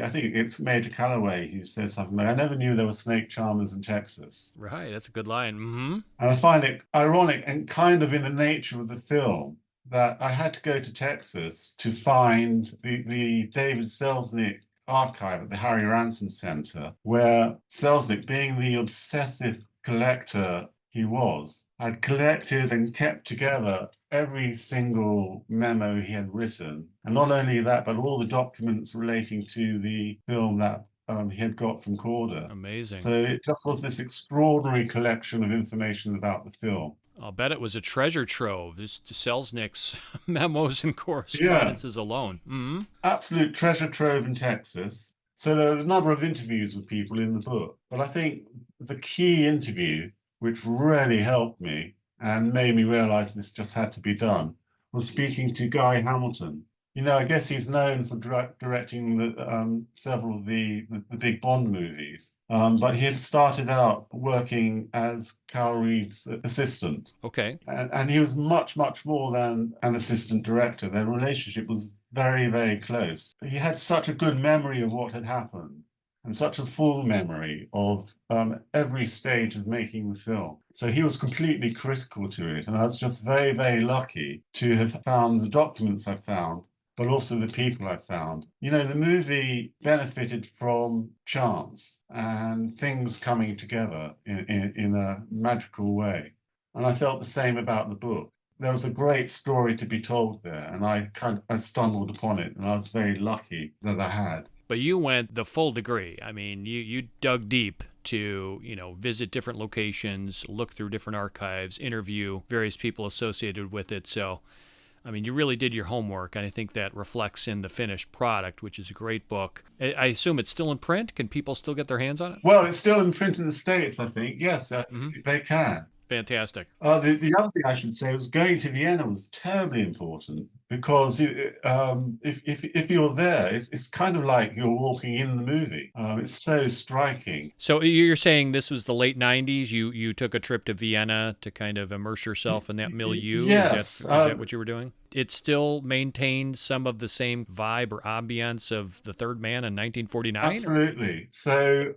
I think it's Major Calloway who says something like, I never knew there were snake charmers in Texas. Right, that's a good line. Mm-hmm. And I find it ironic and kind of in the nature of the film that I had to go to Texas to find the David Selznick archive at the Harry Ransom Center, where Selznick, being the obsessive collector he was. I'd collected and kept together every single memo he had written. And not only that, but all the documents relating to the film that he had got from Corder. Amazing. So it just was this extraordinary collection of information about the film. I'll bet it was a treasure trove, this Selznick's memos and correspondences alone. Mm-hmm. Absolute treasure trove in Texas. So there are a number of interviews with people in the book. But I think the key interview, which really helped me and made me realize this just had to be done, was speaking to Guy Hamilton. You know, I guess he's known for directing several of the big Bond movies, but he had started out working as Carol Reed's assistant. Okay. And he was much, much more than an assistant director. Their relationship was very, very close. He had such a good memory of what had happened and such a full memory of every stage of making the film. So he was completely critical to it. And I was just very, very lucky to have found the documents I found, but also the people I found. You know, the movie benefited from chance and things coming together in a magical way. And I felt the same about the book. There was a great story to be told there, and I stumbled upon it, and I was very lucky that I had. But you went the full degree. I mean, you dug deep to, visit different locations, look through different archives, interview various people associated with it. So, I mean, you really did your homework, and I think that reflects in the finished product, which is a great book. I assume it's still in print. Can people still get their hands on it? Well, it's still in print in the States, I think. Yes, they can. Fantastic. The other thing I should say was going to Vienna was terribly important because if you're there, it's kind of like you're walking in the movie. It's so striking. So you're saying this was the late 90s? You took a trip to Vienna to kind of immerse yourself in that milieu? Yes. Is that what you were doing? It still maintained some of the same vibe or ambience of The Third Man in 1949? Absolutely. So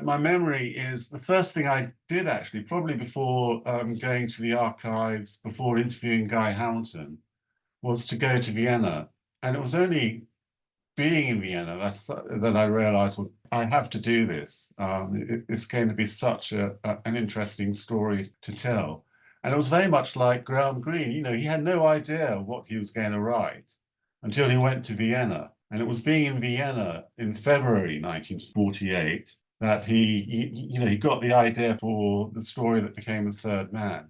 my memory is the first thing I did actually, probably before going to the archives, before interviewing Guy Hamilton, was to go to Vienna. And it was only being in Vienna that I realized, well, I have to do this. It's going to be such an interesting story to tell. And it was very much like Graham Greene. You know, he had no idea what he was going to write until he went to Vienna. And it was being in Vienna in February 1948 that he got the idea for the story that became The Third Man.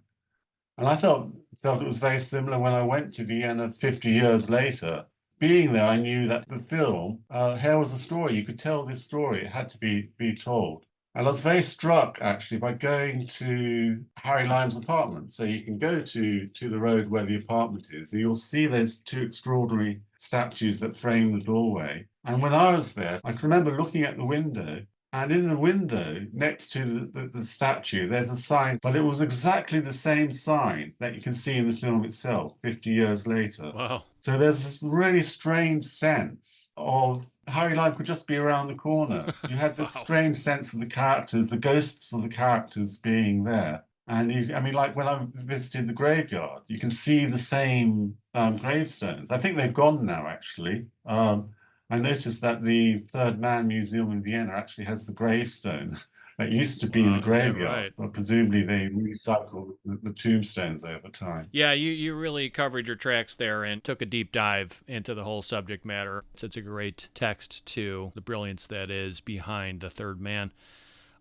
And I felt it was very similar when I went to Vienna 50 years later. Being there, I knew that the film, here was the story. You could tell this story. It had to be told. And I was very struck, actually, by going to Harry Lime's apartment. So you can go to the road where the apartment is, and you'll see those two extraordinary statues that frame the doorway. And when I was there, I can remember looking at the window, and in the window, next to the statue, there's a sign, but it was exactly the same sign that you can see in the film itself 50 years later. Wow. So there's this really strange sense of Harry Lime could just be around the corner. You had this strange sense of the characters, the ghosts of the characters being there. And like when I visited the graveyard, you can see the same gravestones. I think they've gone now, actually. I noticed that the Third Man Museum in Vienna actually has the gravestone that used to be in the graveyard. Right. But presumably they recycled the tombstones over time. Yeah, you really covered your tracks there and took a deep dive into the whole subject matter. It's a great text to the brilliance that is behind The Third Man.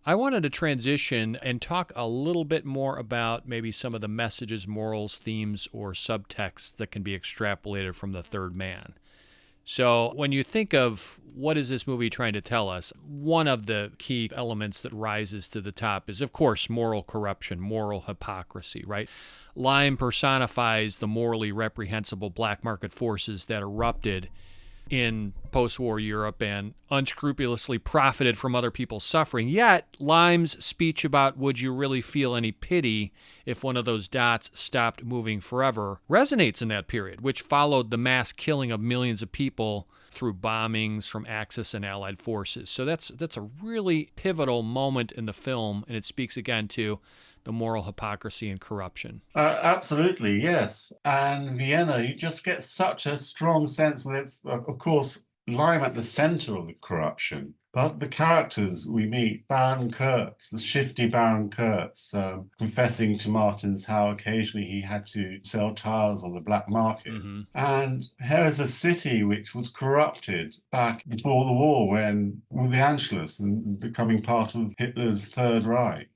I wanted to transition and talk a little bit more about maybe some of the messages, morals, themes, or subtexts that can be extrapolated from The Third Man. So when you think of what is this movie trying to tell us, one of the key elements that rises to the top is, of course, moral corruption, moral hypocrisy, right? Lime personifies the morally reprehensible black market forces that erupted in post-war Europe and unscrupulously profited from other people's suffering. Yet, Lime's speech about would you really feel any pity if one of those dots stopped moving forever resonates in that period, which followed the mass killing of millions of people through bombings from Axis and Allied forces. So that's a really pivotal moment in the film, and it speaks again to the moral hypocrisy and corruption. Absolutely, yes. And Vienna, you just get such a strong sense with its, of course, Lyme at the center of the corruption. But the characters we meet, Baron Kurtz, the shifty Baron Kurtz, confessing to Martins how occasionally he had to sell tires on the black market. Mm-hmm. And here is a city which was corrupted back before the war when with the Anschluss and becoming part of Hitler's Third Reich.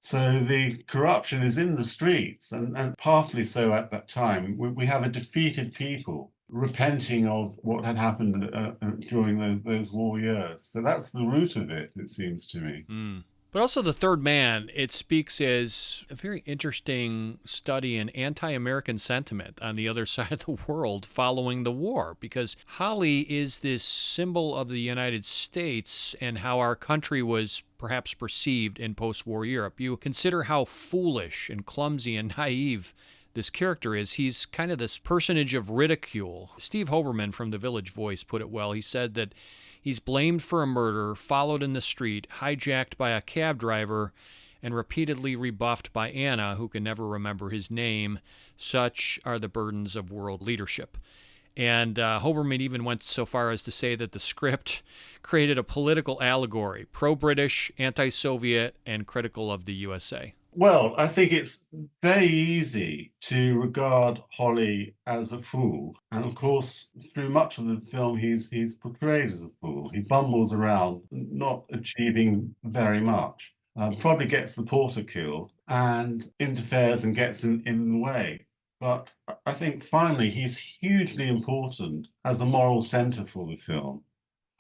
So the corruption is in the streets, and powerfully so at that time. We have a defeated people repenting of what had happened during those war years. So that's the root of it, it seems to me. Mm. But also The Third Man, it speaks as a very interesting study in anti-American sentiment on the other side of the world following the war, because Holly is this symbol of the United States and how our country was perhaps perceived in post-war Europe. You consider how foolish and clumsy and naive this character is. He's kind of this personage of ridicule. Steve Hoberman from The Village Voice put it well. He said that he's blamed for a murder, followed in the street, hijacked by a cab driver, and repeatedly rebuffed by Anna, who can never remember his name. Such are the burdens of world leadership. And Hoberman even went so far as to say that the script created a political allegory, pro-British, anti-Soviet, and critical of the USA. Well, I think it's very easy to regard Holly as a fool. And of course, through much of the film, he's portrayed as a fool. He bumbles around, not achieving very much. Probably gets the porter killed and interferes and gets in the way. But I think finally he's hugely important as a moral center for the film.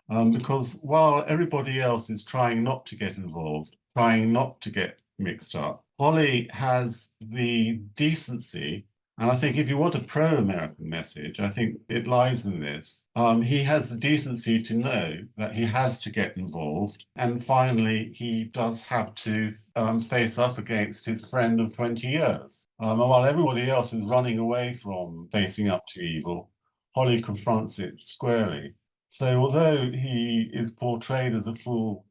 Because while everybody else is trying not to get involved, trying not to get mixed up, Holly has the decency, and I think if you want a pro-American message, I think it lies in this. He has the decency to know that he has to get involved, and finally he does have to face up against his friend of 20 years. And while everybody else is running away from facing up to evil, Holly confronts it squarely. So although he is portrayed as a fool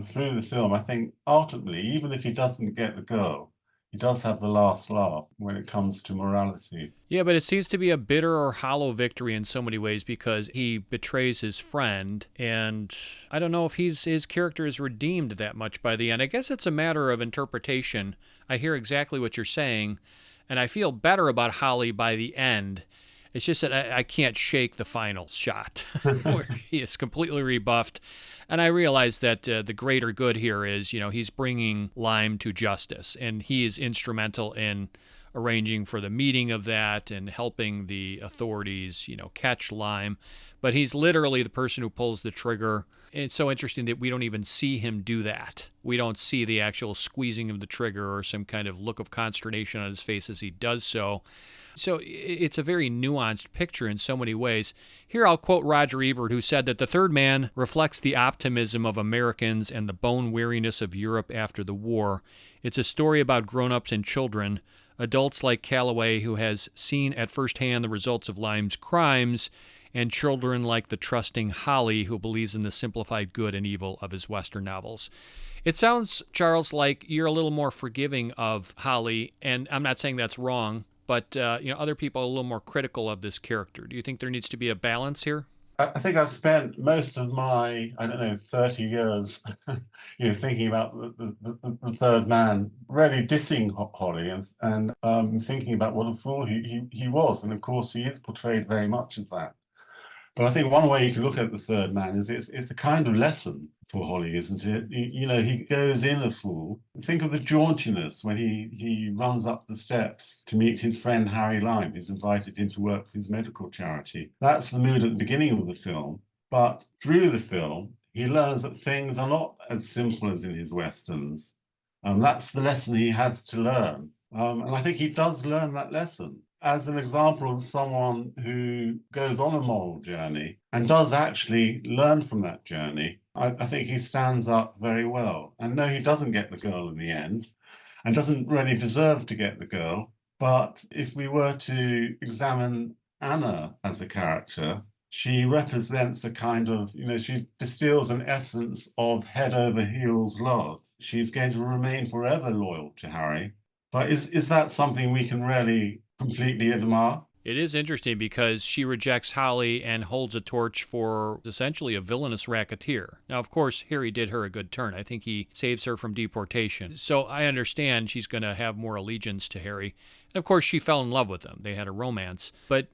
through the film, I think ultimately, even if he doesn't get the girl, he does have the last laugh when it comes to morality. Yeah, but it seems to be a bitter or hollow victory in so many ways because he betrays his friend, and I don't know if his character is redeemed that much by the end. I guess it's a matter of interpretation. I hear exactly what you're saying, and I feel better about Holly by the end. It's just that I can't shake the final shot where he is completely rebuffed. And I realize that the greater good here is, he's bringing Lyme to justice, and he is instrumental in arranging for the meeting of that and helping the authorities, catch Lyme. But he's literally the person who pulls the trigger. It's so interesting that we don't even see him do that. We don't see the actual squeezing of the trigger or some kind of look of consternation on his face as he does so. So it's a very nuanced picture in so many ways. Here I'll quote Roger Ebert, who said that The Third Man reflects the optimism of Americans and the bone weariness of Europe after the war. It's a story about grown-ups and children, adults like Calloway, who has seen at first hand the results of Lyme's crimes, and children like the trusting Holly, who believes in the simplified good and evil of his Western novels. It sounds, Charles, like you're a little more forgiving of Holly, and I'm not saying that's wrong, but other people are a little more critical of this character. Do you think there needs to be a balance here? I think I've spent most of my, 30 years, thinking about the Third Man, really dissing Holly and thinking about what a fool he was. And of course, he is portrayed very much as that. But I think one way you can look at the Third Man is it's a kind of lesson for Holly, isn't it? He goes in a fool. Think of the jauntiness when he runs up the steps to meet his friend Harry Lyme, who's invited him to work for his medical charity. That's the mood at the beginning of the film. But through the film, he learns that things are not as simple as in his Westerns. That's the lesson he has to learn. And I think he does learn that lesson as an example of someone who goes on a moral journey and does actually learn from that journey. I think he stands up very well. And no, he doesn't get the girl in the end and doesn't really deserve to get the girl. But if we were to examine Anna as a character, she represents a kind of, she distills an essence of head over heels love. She's going to remain forever loyal to Harry. But is that something we can really completely admire? It is interesting because she rejects Holly and holds a torch for essentially a villainous racketeer. Now, of course, Harry did her a good turn. I think he saves her from deportation. So I understand she's going to have more allegiance to Harry. And of course, she fell in love with him. They had a romance. But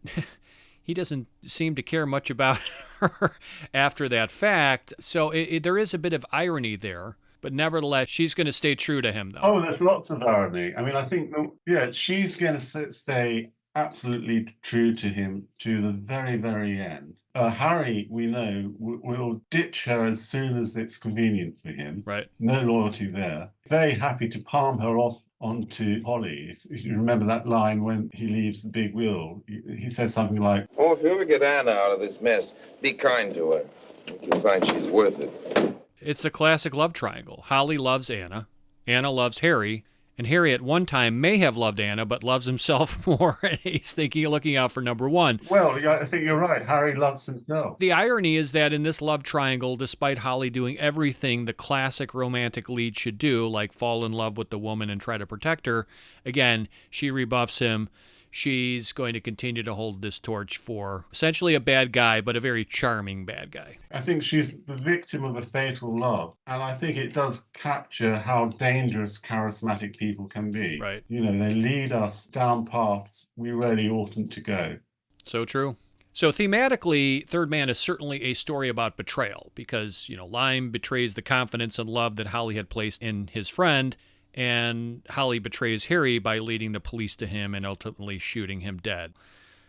he doesn't seem to care much about her after that fact. So there is a bit of irony there. But nevertheless, she's going to stay true to him, though. Oh, there's lots of irony. I mean, I think, yeah, she's going to stay absolutely true to him to the very, very end. Harry, we know, will ditch her as soon as it's convenient for him. Right. No loyalty there. Very happy to palm her off onto Holly. If you remember that line when he leaves the big wheel, he says something like, "Oh, if you ever get Anna out of this mess, be kind to her. I think you'll find she's worth it." It's a classic love triangle. Holly loves Anna loves Harry, and Harry at one time may have loved Anna, but loves himself more, and he's looking out for number one. Well, yeah, I think you're right. Harry loves himself. The irony is that in this love triangle, despite Holly doing everything the classic romantic lead should do, like fall in love with the woman and try to protect her, again, she rebuffs him. She's going to continue to hold this torch for essentially a bad guy, but a very charming bad guy. I think she's the victim of a fatal love. And I think it does capture how dangerous charismatic people can be. Right. You know, they lead us down paths we really oughtn't to go. So true. So thematically, Third Man is certainly a story about betrayal because, Lyme betrays the confidence and love that Holly had placed in his friend, and Holly betrays Harry by leading the police to him and ultimately shooting him dead.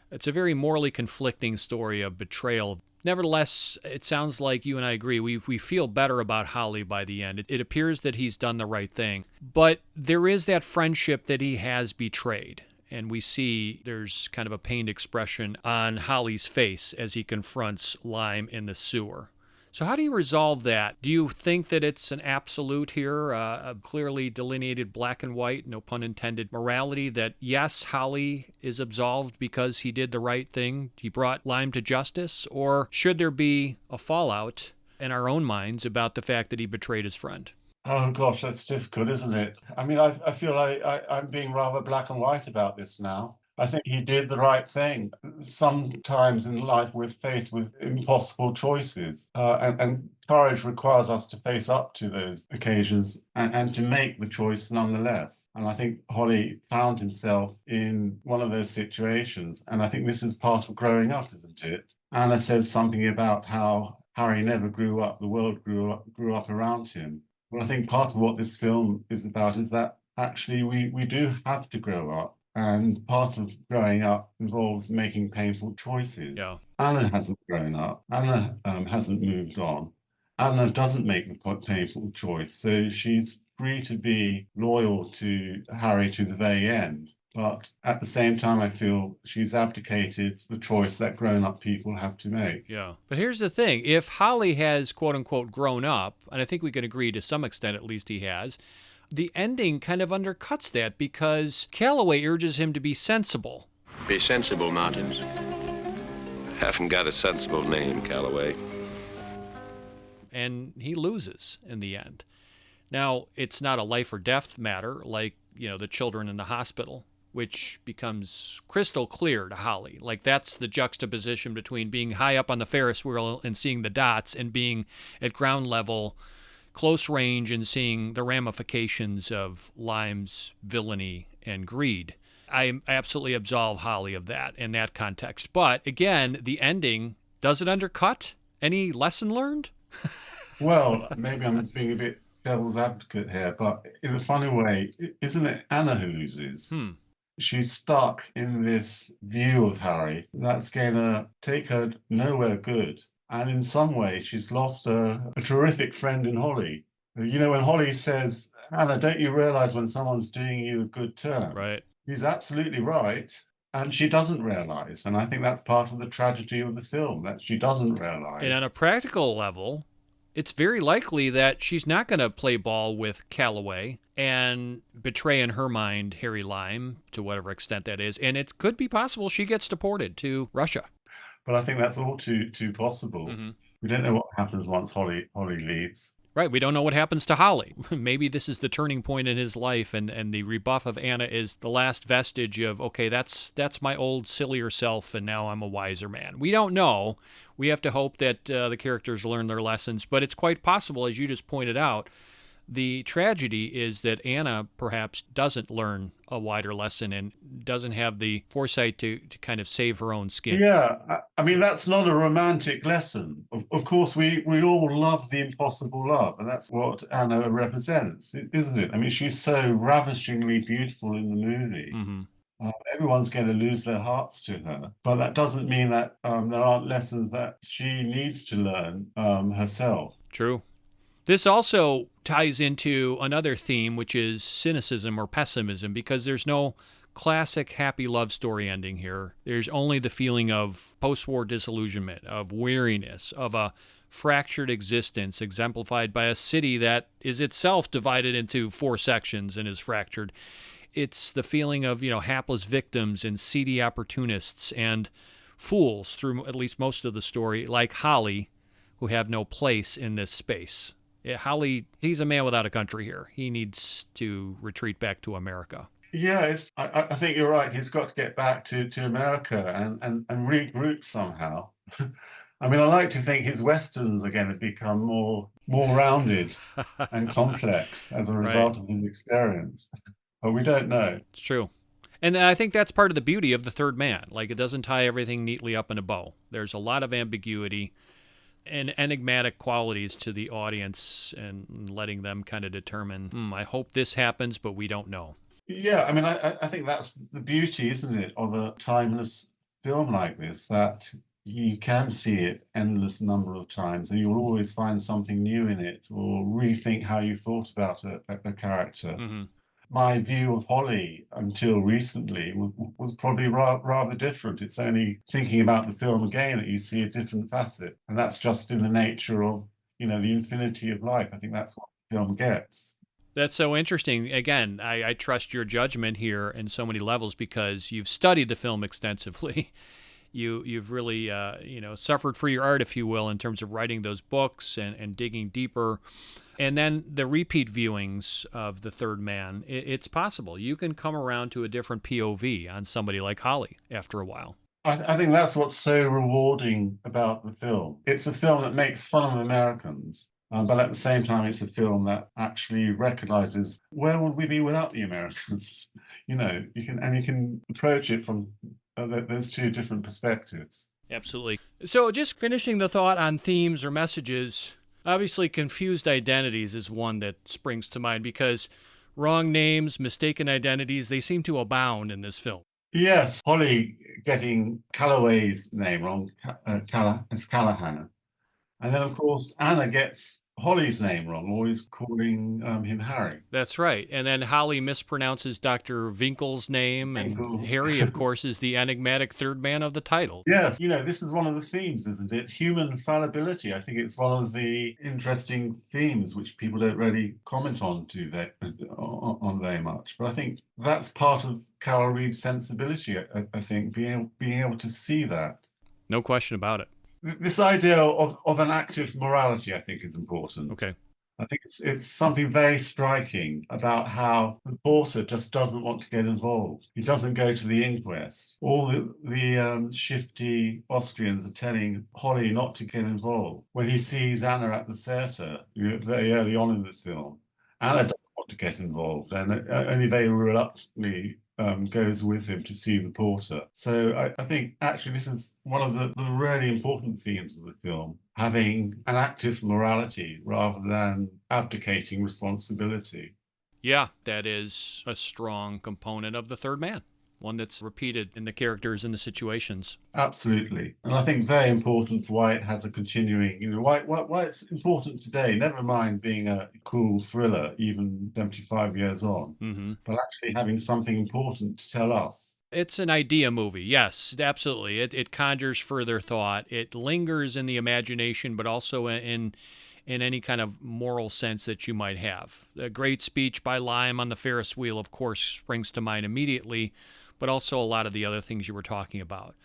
It's a very morally conflicting story of betrayal. Nevertheless, it sounds like you and I agree. We feel better about Holly by the end. It appears that he's done the right thing. But there is that friendship that he has betrayed. And we see there's kind of a pained expression on Holly's face as he confronts Lyme in the sewer. So how do you resolve that? Do you think that it's an absolute here, a clearly delineated black and white, no pun intended, morality that, yes, Holly is absolved because he did the right thing, he brought Lyme to justice? Or should there be a fallout in our own minds about the fact that he betrayed his friend? Oh, gosh, that's difficult, isn't it? I mean, I feel like I'm being rather black and white about this now. I think he did the right thing. Sometimes in life we're faced with impossible choices, and courage requires us to face up to those occasions and to make the choice nonetheless. And I think Holly found himself in one of those situations, and I think this is part of growing up, isn't it? Anna says something about how Harry never grew up, the world grew up around him. Well, I think part of what this film is about is that actually we do have to grow up. And part of growing up involves making painful choices. Yeah. Anna hasn't grown up. Anna hasn't moved on. Anna doesn't make the painful choice. So she's free to be loyal to Harry to the very end. But at the same time, I feel she's abdicated the choice that grown-up people have to make. Yeah. But here's the thing. If Holly has, quote-unquote, grown up, and I think we can agree to some extent at least he has, the ending kind of undercuts that because Calloway urges him to be sensible. Be sensible, Martins. Haven't got a sensible name, Calloway. And he loses in the end. Now, it's not a life or death matter like, the children in the hospital, which becomes crystal clear to Holly. Like, that's the juxtaposition between being high up on the Ferris wheel and seeing the dots and being at ground level, close range, and seeing the ramifications of Lyme's villainy and greed. I absolutely absolve Holly of that in that context. But again, the ending, does it undercut any lesson learned? Well, maybe I'm being a bit devil's advocate here, but in a funny way, isn't it Anna who loses? She's stuck in this view of Harry that's going to take her nowhere good. And in some way, she's lost a terrific friend in Holly. When Holly says, Anna, don't you realize when someone's doing you a good turn? Right. He's absolutely right. And she doesn't realize. And I think that's part of the tragedy of the film, that she doesn't realize. And on a practical level, it's very likely that she's not going to play ball with Calloway and betray in her mind Harry Lyme to whatever extent that is. And it could be possible she gets deported to Russia. But I think that's all too possible. We don't know what happens once Holly leaves. Right. We don't know what happens to Holly. Maybe this is the turning point in his life, and the rebuff of Anna is the last vestige of, okay, that's my old sillier self, and now I'm a wiser man. We don't know. We have to hope that the characters learn their lessons, but it's quite possible, as you just pointed out, the tragedy is that Anna perhaps doesn't learn a wider lesson and doesn't have the foresight to kind of save her own skin. Yeah, I mean, that's not a romantic lesson. Of course, we all love the impossible love, and that's what Anna represents, isn't it? I mean, she's so ravishingly beautiful in the movie. Mm-hmm. Everyone's going to lose their hearts to her, but that doesn't mean that there aren't lessons that she needs to learn herself. True. This also ties into another theme, which is cynicism or pessimism, because there's no classic happy love story ending here. There's only the feeling of post-war disillusionment, of weariness, of a fractured existence exemplified by a city that is itself divided into 4 sections and is fractured. It's the feeling of, hapless victims and seedy opportunists and fools through at least most of the story, like Holly, who have no place in this space. Holly, he's a man without a country here. He needs to retreat back to America. Yeah, I think you're right. He's got to get back to America and regroup somehow. I mean, I like to think his westerns are going to become more rounded and complex as a result of his experience. But we don't know. It's true. And I think that's part of the beauty of The Third Man. Like, it doesn't tie everything neatly up in a bow. There's a lot of ambiguity and enigmatic qualities to the audience and letting them kind of determine, I hope this happens, but we don't know. Yeah, I mean, I think that's the beauty, isn't it, of a timeless film like this, that you can see it endless number of times and you'll always find something new in it or rethink how you thought about a character. Mm-hmm. My view of Holly until recently was probably rather different. It's only thinking about the film again that you see a different facet. And that's just in the nature of, the infinity of life. I think that's what the film gets. That's so interesting. Again, I trust your judgment here in so many levels because you've studied the film extensively. You've really, suffered for your art, if you will, in terms of writing those books and digging deeper. And then the repeat viewings of The Third Man, it's possible. You can come around to a different POV on somebody like Holly after a while. I think that's what's so rewarding about the film. It's a film that makes fun of Americans, but at the same time, it's a film that actually recognizes where would we be without the Americans? You can approach it from those 2 different perspectives. Absolutely. So just finishing the thought on themes or messages, obviously confused identities is one that springs to mind because wrong names, mistaken identities, they seem to abound in this film. Yes, Holly getting Calloway's name wrong, it's Callahan. And then, of course, Anna gets Holly's name wrong, always calling him Harry. That's right. And then Holly mispronounces Dr. Winkle's name, and Harry, of course, is the enigmatic third man of the title. Yes, this is one of the themes, isn't it? Human fallibility. I think it's one of the interesting themes which people don't really comment on very much. But I think that's part of Carol Reed's sensibility, I think, being able to see that. No question about it. This idea of an active morality, I think, is important. Okay. I think it's something very striking about how the porter just doesn't want to get involved. He doesn't go to the inquest. All the shifty Austrians are telling Holly not to get involved. When he sees Anna at the theatre, very early on in the film, Anna doesn't want to get involved and only very reluctantly goes with him to see the porter. So I think actually this is one of the really important themes of the film, having an active morality rather than abdicating responsibility. Yeah, that is a strong component of The Third Man, one that's repeated in the characters and the situations. Absolutely. And I think very important for why it has a continuing, why it's important today, never mind being a cool thriller, even 75 years on, but actually having something important to tell us. It's an idea movie, yes, absolutely. It conjures further thought. It lingers in the imagination, but also in any kind of moral sense that you might have. A great speech by Lime on the Ferris wheel, of course, springs to mind immediately, but also a lot of the other things you were talking about.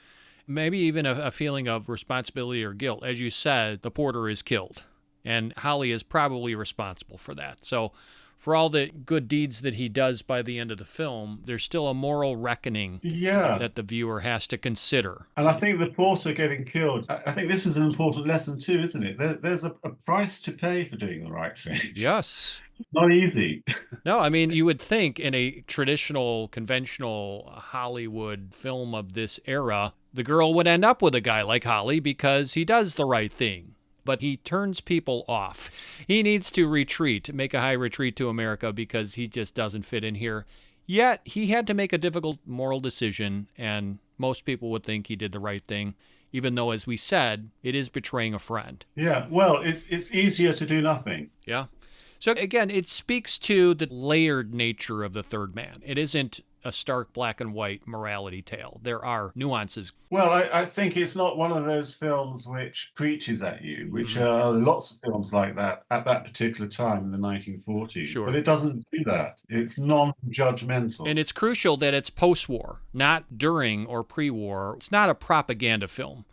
Maybe even a feeling of responsibility or guilt. As you said, the porter is killed. And Holly is probably responsible for that. So for all the good deeds that he does by the end of the film, there's still a moral reckoning that the viewer has to consider. And I think the porter getting killed, I think this is an important lesson too, isn't it? There's a price to pay for doing the right thing. Yes. Not easy. No, I mean, you would think in a traditional, conventional Hollywood film of this era, the girl would end up with a guy like Holly because he does the right thing. But he turns people off. He needs to retreat, make a high retreat to America because he just doesn't fit in here. Yet he had to make a difficult moral decision, and most people would think he did the right thing, even though, as we said, it is betraying a friend. Yeah, well, it's easier to do nothing. Yeah. So again, it speaks to the layered nature of the third man. It isn't a stark black and white morality tale. There are nuances. Well, I think it's not one of those films which preaches at you, which are lots of films like that at that particular time in the 1940s. Sure. But it doesn't do that. It's non-judgmental. And it's crucial that it's post-war, not during or pre-war. It's not a propaganda film.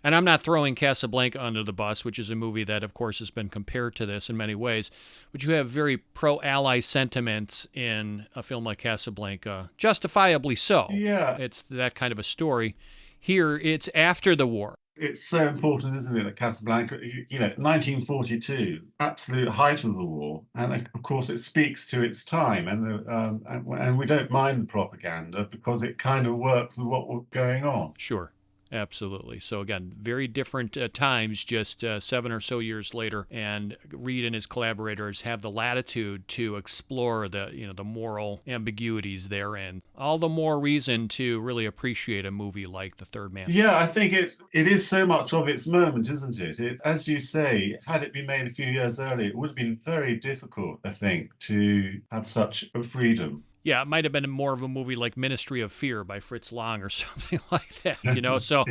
And I'm not throwing Casablanca under the bus, which is a movie that, of course, has been compared to this in many ways. But you have very pro-Ally sentiments in a film like Casablanca, justifiably so. Yeah. It's that kind of a story. Here, it's after the war. It's so important, isn't it, that Casablanca, 1942, absolute height of the war. And of course, it speaks to its time. And we don't mind the propaganda because it kind of works with what was going on. Sure. Absolutely. So again, very different times, just 7 or so years later, and Reed and his collaborators have the latitude to explore the moral ambiguities therein. All the more reason to really appreciate a movie like The Third Man. Yeah, I think it is so much of its moment, isn't it? As you say, had it been made a few years earlier, it would have been very difficult, I think, to have such a freedom. Yeah, it might have been more of a movie like Ministry of Fear by Fritz Lang or something like that, So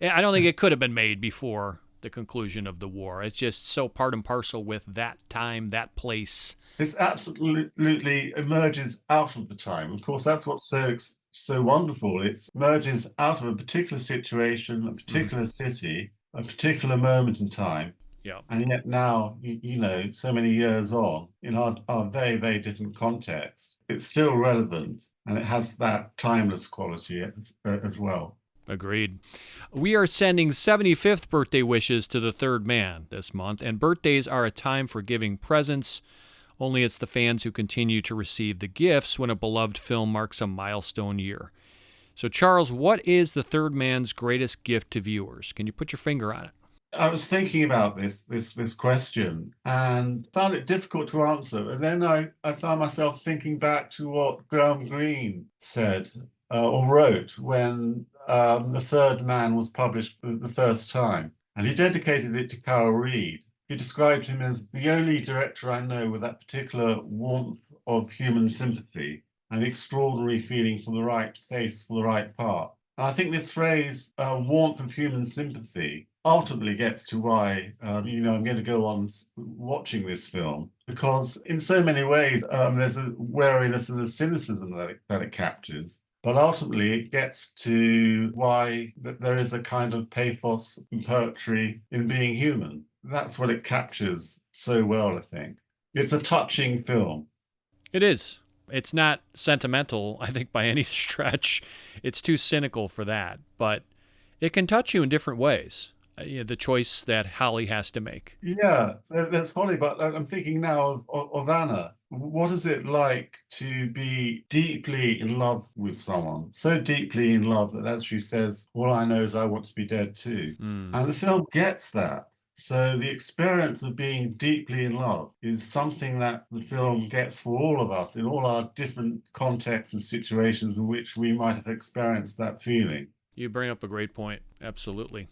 Yeah. I don't think it could have been made before the conclusion of the war. It's just so part and parcel with that time, that place. It absolutely emerges out of the time. Of course, that's what's so wonderful. It emerges out of a particular situation, a particular city, a particular moment in time. Yeah. And yet now, so many years on, in our very, very different context, it's still relevant and it has that timeless quality as well. Agreed. We are sending 75th birthday wishes to The Third Man this month, and birthdays are a time for giving presents. Only it's the fans who continue to receive the gifts when a beloved film marks a milestone year. So, Charles, what is The Third Man's greatest gift to viewers? Can you put your finger on it? I was thinking about this question and found it difficult to answer. And then I found myself thinking back to what Graham Greene said or wrote when The Third Man was published for the first time. And he dedicated it to Carol Reed. He described him as the only director I know with that particular warmth of human sympathy and extraordinary feeling for the right face, for the right part. And I think this phrase, warmth of human sympathy, ultimately gets to why, I'm going to go on watching this film, because in so many ways, there's a wariness and a cynicism that it captures. But ultimately, it gets to why there is a kind of pathos and poetry in being human. That's what it captures so well, I think. It's a touching film. It is. It's not sentimental, I think, by any stretch. It's too cynical for that. But it can touch you in different ways. The choice that Holly has to make. Yeah, that's funny, but I'm thinking now of Anna. What is it like to be deeply in love with someone? So deeply in love that, as she says, all I know is I want to be dead too. And the film gets that. So the experience of being deeply in love is something that the film gets for all of us in all our different contexts and situations in which we might have experienced that feeling. You bring up a great point. Absolutely.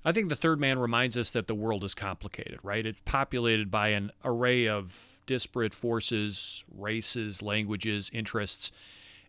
I think The Third Man reminds us that the world is complicated, right? It's populated by an array of disparate forces, races, languages, interests,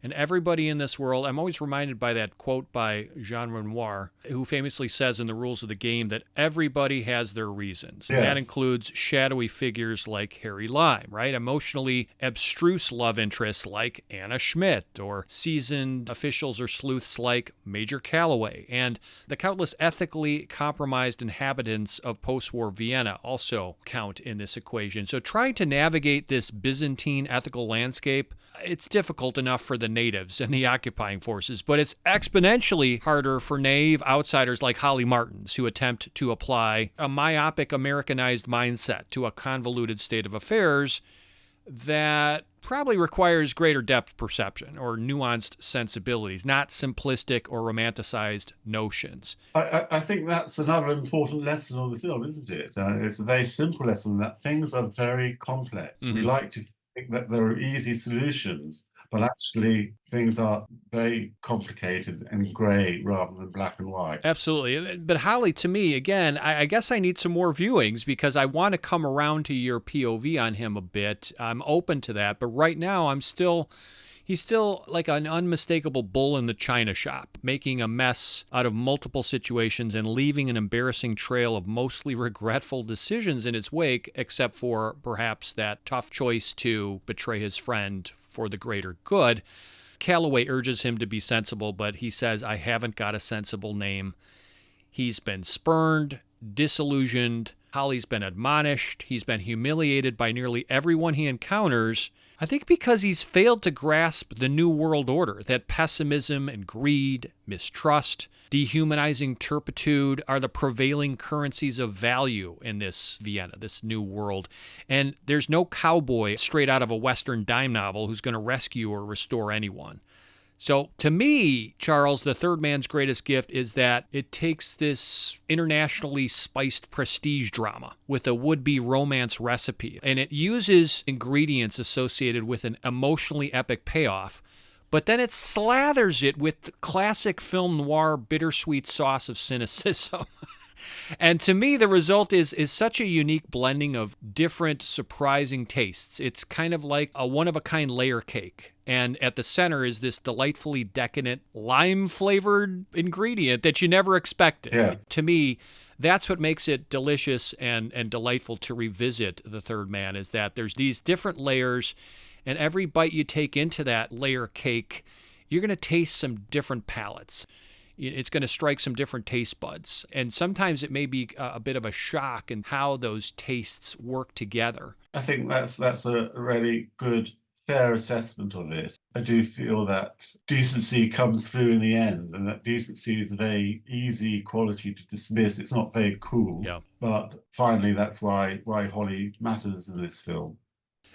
And everybody in this world, I'm always reminded by that quote by Jean Renoir, who famously says in The Rules of the Game that everybody has their reasons. And that Yes. includes shadowy figures like Harry Lime, right? Emotionally abstruse love interests like Anna Schmidt, or seasoned officials or sleuths like Major Calloway, and the countless ethically compromised inhabitants of post-war Vienna also count in this equation. So trying to navigate this Byzantine ethical landscape, it's difficult enough for the natives and the occupying forces, but it's exponentially harder for naive outsiders like Holly Martins, who attempt to apply a myopic Americanized mindset to a convoluted state of affairs that probably requires greater depth perception or nuanced sensibilities, not simplistic or romanticized notions. I think that's another important lesson of the film, isn't it? It's a very simple lesson that things are very complex. We like to think that there are easy solutions, but actually things are very complicated and grey rather than black and white. Absolutely. But Holly, to me, again, I guess I need some more viewings because I want to come around to your POV on him a bit. I'm open to that. But right now, he's still like an unmistakable bull in the china shop, making a mess out of multiple situations and leaving an embarrassing trail of mostly regretful decisions in his wake, except for perhaps that tough choice to betray his friend for the greater good. Calloway urges him to be sensible, but he says, I haven't got a sensible name. He's been spurned, disillusioned. Holly's been admonished. He's been humiliated by nearly everyone he encounters. I think because he's failed to grasp the New World Order, that pessimism and greed, mistrust, dehumanizing turpitude are the prevailing currencies of value in this Vienna, this new world. And there's no cowboy straight out of a Western dime novel who's going to rescue or restore anyone. So to me, Charles, the third man's greatest gift is that it takes this internationally spiced prestige drama with a would-be romance recipe, and it uses ingredients associated with an emotionally epic payoff, but then it slathers it with the classic film noir bittersweet sauce of cynicism. And to me, the result is such a unique blending of different surprising tastes. It's kind of like a one-of-a-kind layer cake. And at the center is this delightfully decadent lime-flavored ingredient that you never expected. Yeah. To me, that's what makes it delicious and delightful to revisit The Third Man, is that there's these different layers, and every bite you take into that layer cake, you're going to taste some different palates. It's going to strike some different taste buds. And sometimes it may be a bit of a shock in how those tastes work together. I think that's a really good, fair assessment of it. I do feel that decency comes through in the end, and that decency is a very easy quality to dismiss. It's not very cool. Yeah. But finally, that's why Holly matters in this film.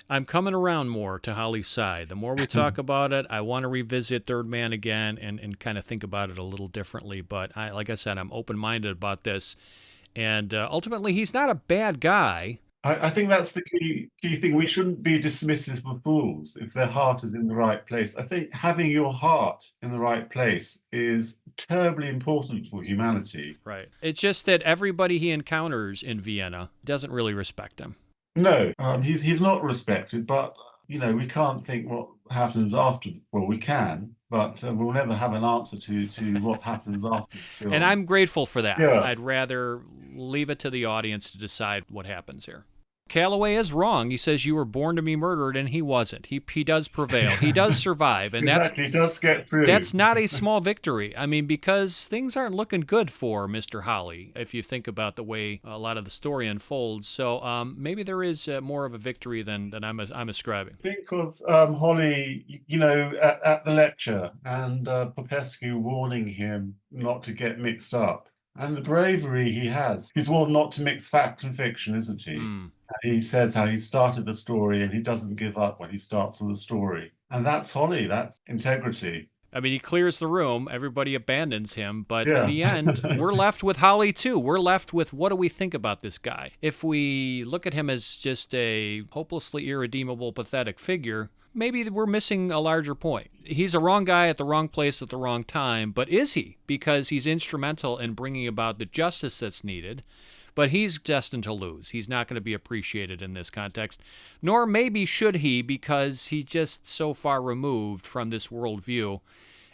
I'm coming around more to Holly's side. The more we talk about it, I want to revisit Third Man again and kind of think about it a little differently. But like I said, I'm open-minded about this. And ultimately, he's not a bad guy. I think that's the key thing. We shouldn't be dismissive of fools if their heart is in the right place. I think having your heart in the right place is terribly important for humanity. Right. It's just that everybody he encounters in Vienna doesn't really respect him. No, he's not respected, but, we can't think what happens after. Well, we can, but we'll never have an answer to what happens after the film. And I'm grateful for that. Yeah. I'd rather leave it to the audience to decide what happens here. Calloway is wrong. He says you were born to be murdered, and he wasn't. He does prevail. He does survive, and Exactly, he does get through. That's not a small victory. I mean, because things aren't looking good for Mr. Holly, if you think about the way a lot of the story unfolds. So maybe there is more of a victory than I'm ascribing. Think of Holly, at the lecture, and Popescu warning him not to get mixed up. And the bravery he has. He's warned not to mix fact and fiction, isn't he? Mm. He says how he started the story and he doesn't give up when he starts on the story. And that's Holly, that's integrity. I mean, he clears the room, everybody abandons him, but Yeah. in the end, we're left with Holly too. We're left with, what do we think about this guy? If we look at him as just a hopelessly irredeemable, pathetic figure, maybe we're missing a larger point. He's a wrong guy at the wrong place at the wrong time, but is he? Because he's instrumental in bringing about the justice that's needed, but he's destined to lose. He's not going to be appreciated in this context, nor maybe should he, because he's just so far removed from this worldview,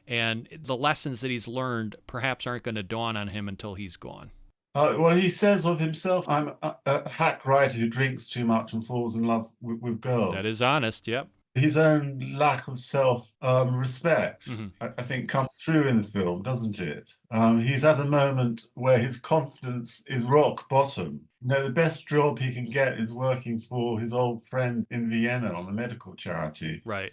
and the lessons that he's learned perhaps aren't going to dawn on him until he's gone. Well, he says of himself, I'm a hack writer who drinks too much and falls in love with girls. That is honest, yep. His own lack of self-respect, I think, comes through in the film, doesn't it? He's at a moment where his confidence is rock bottom. You know, the best job he can get is working for his old friend in Vienna on a medical charity. Right.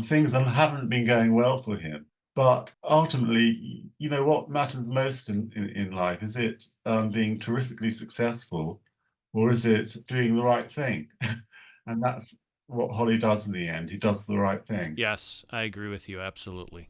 Things haven't been going well for him. But ultimately, you know, what matters most in life? Is it being terrifically successful, or is it doing the right thing? And that's what Holly does in the end. He does the right thing. Yes, I agree with you, absolutely.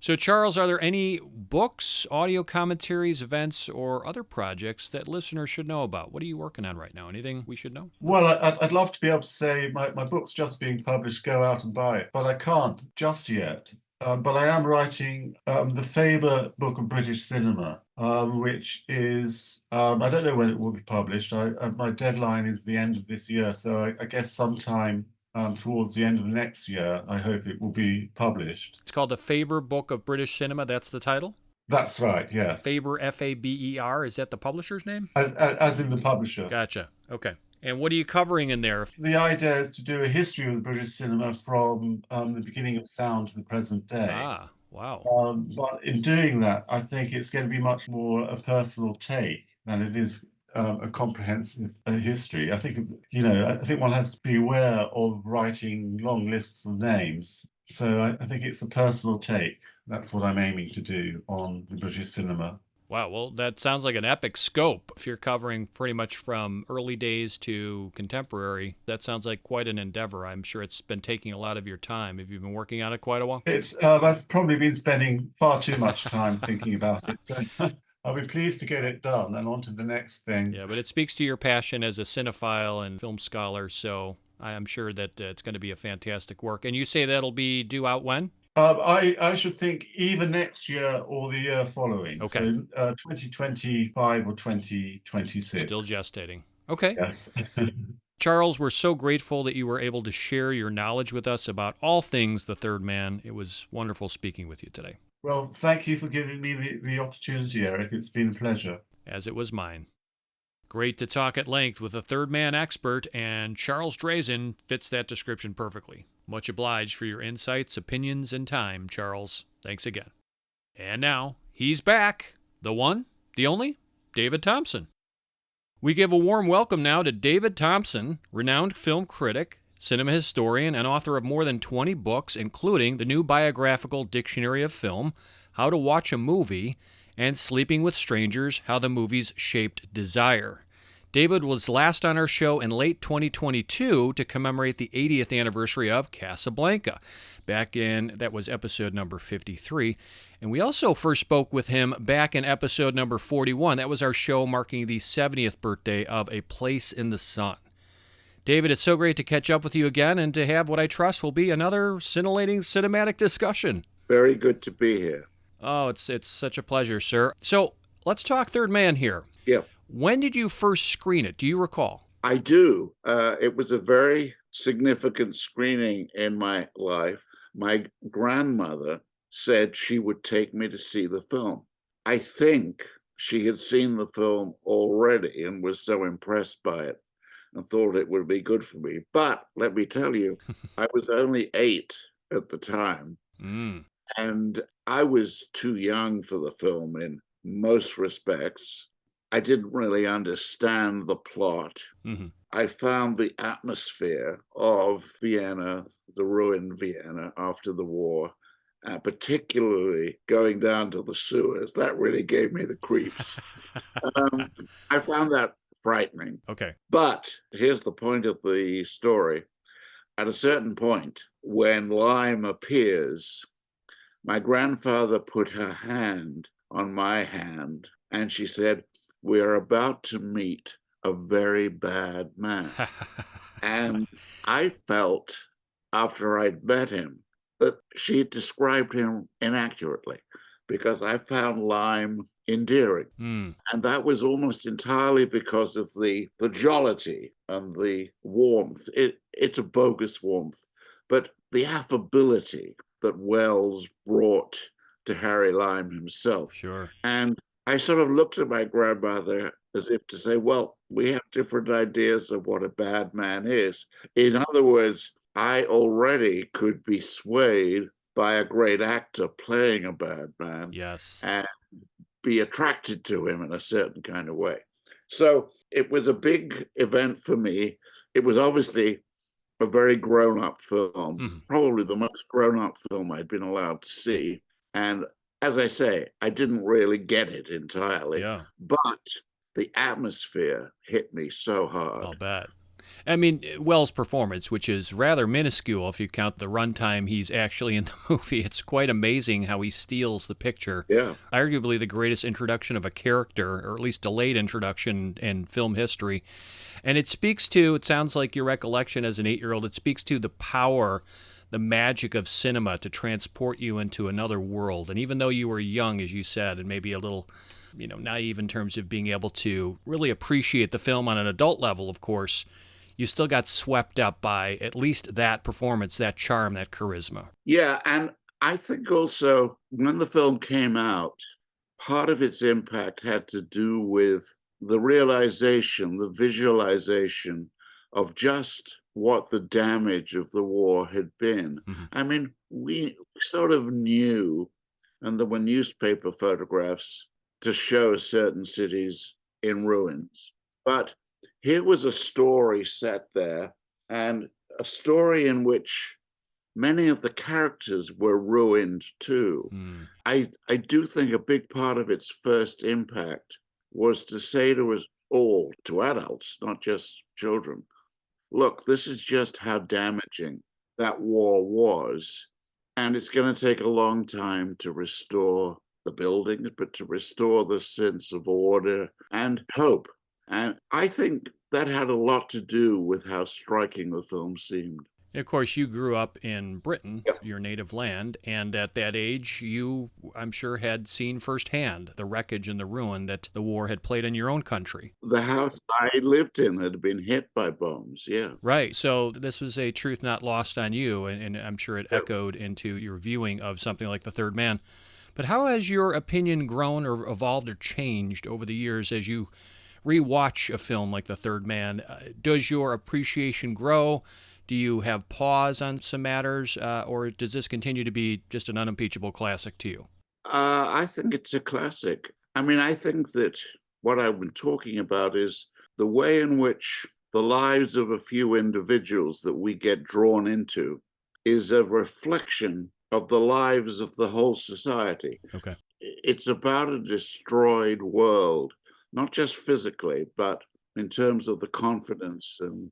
So, Charles, are there any books, audio commentaries, events, or other projects that listeners should know about? What are you working on right now? Anything we should know? Well, I'd love to be able to say my book's just being published, go out and buy it, but I can't just yet. But I am writing the Faber Book of British Cinema, which is, I don't know when it will be published. My deadline is the end of this year, so I guess sometime towards the end of next year, I hope it will be published. It's called the Faber Book of British Cinema. That's the title? That's right, yes. Faber, Faber. Is that the publisher's name? As in the publisher. Gotcha. Okay. And what are you covering in there? The idea is to do a history of the British cinema from the beginning of sound to the present day. Ah, wow. But in doing that, I think it's going to be much more a personal take than it is a comprehensive history. I think, you know, I think one has to be aware of writing long lists of names. So I think it's a personal take. That's what I'm aiming to do on the British cinema. Wow, well, that sounds like an epic scope. If you're covering pretty much from early days to contemporary, that sounds like quite an endeavor. I'm sure it's been taking a lot of your time. Have you been working on it quite a while? I've probably been spending far too much time thinking about it. So I'll be pleased to get it done and on to the next thing. Yeah, but it speaks to your passion as a cinephile and film scholar, so I'm sure that it's going to be a fantastic work. And you say that'll be due out when? I should think either next year or the year following. Okay. So 2025 or 2026. Still gestating. Okay. Yes. Charles, we're so grateful that you were able to share your knowledge with us about all things The Third Man. It was wonderful speaking with you today. Well, thank you for giving me the opportunity, Eric. It's been a pleasure. As it was mine. Great to talk at length with a Third Man expert, and Charles Drazin fits that description perfectly. Much obliged for your insights, opinions, and time, Charles. Thanks again. And now, he's back. The one, the only, David Thomson. We give a warm welcome now to David Thomson, renowned film critic, cinema historian, and author of more than 20 books, including the new biographical Dictionary of Film, How to Watch a Movie, and Sleeping with Strangers, How the Movies Shaped Desire. David was last on our show in late 2022 to commemorate the 80th anniversary of Casablanca. That was episode number 53. And we also first spoke with him back in episode number 41. That was our show marking the 70th birthday of A Place in the Sun. David, it's so great to catch up with you again and to have what I trust will be another scintillating cinematic discussion. Very good to be here. Oh, it's such a pleasure, sir. So let's talk Third Man here. Yeah. When did you first screen it? Do you recall? I do. It was a very significant screening in my life. My grandmother said she would take me to see the film. I think she had seen the film already and was so impressed by it and thought it would be good for me. But let me tell you, I was only 8 at the time. And I was too young for the film in most respects. I didn't really understand the plot. I found the atmosphere of Vienna, the ruined Vienna after the war, particularly going down to the sewers. That really gave me the creeps. I found that frightening. Okay. But here's the point of the story. At a certain point, when Lime appears, my grandfather put her hand on my hand and she said, "We're about to meet a very bad man." And I felt, after I'd met him, that she described him inaccurately, because I found Lime endearing. Mm. And that was almost entirely because of the jollity and the warmth. It's a bogus warmth, but the affability that Wells brought to Harry Lime himself. Sure. And I sort of looked at my grandmother as if to say, well, we have different ideas of what a bad man is. In other words, I already could be swayed by a great actor playing a bad man. Yes. And be attracted to him in a certain kind of way. So it was a big event for me. It was obviously a very grown-up film, probably the most grown-up film I'd been allowed to see. And as I say, I didn't really get it entirely, but the atmosphere hit me so hard. I'll bet. I mean, Wells' performance, which is rather minuscule if you count the runtime he's actually in the movie, it's quite amazing how he steals the picture. Yeah. Arguably the greatest introduction of a character, or at least delayed introduction in film history. And it speaks to, it sounds like your recollection as an 8-year-old, it speaks to the power, the magic of cinema to transport you into another world. And even though you were young, as you said, and maybe a little naive in terms of being able to really appreciate the film on an adult level, of course, you still got swept up by at least that performance, that charm, that charisma. Yeah, and I think also when the film came out, part of its impact had to do with the realization, the visualization of just what the damage of the war had been. I mean, we sort of knew, and there were newspaper photographs to show certain cities in ruins. But here was a story set there, and a story in which many of the characters were ruined too. I do think a big part of its first impact was to say to us all, to adults, not just children, look, this is just how damaging that war was. And it's going to take a long time to restore the buildings, but to restore the sense of order and hope. And I think that had a lot to do with how striking the film seemed. Of course, you grew up in Britain, your native land, and at that age, you, I'm sure, had seen firsthand the wreckage and the ruin that the war had played in your own country. The house I lived in had been hit by bombs, yeah. Right, so this was a truth not lost on you, and I'm sure it echoed into your viewing of something like The Third Man. But how has your opinion grown or evolved or changed over the years as you rewatch a film like The Third Man? Does your appreciation grow? Do you have pause on some matters, or does this continue to be just an unimpeachable classic to you? I think it's a classic. I mean, I think that what I've been talking about is the way in which the lives of a few individuals that we get drawn into is a reflection of the lives of the whole society. Okay. It's about a destroyed world, not just physically, but in terms of the confidence and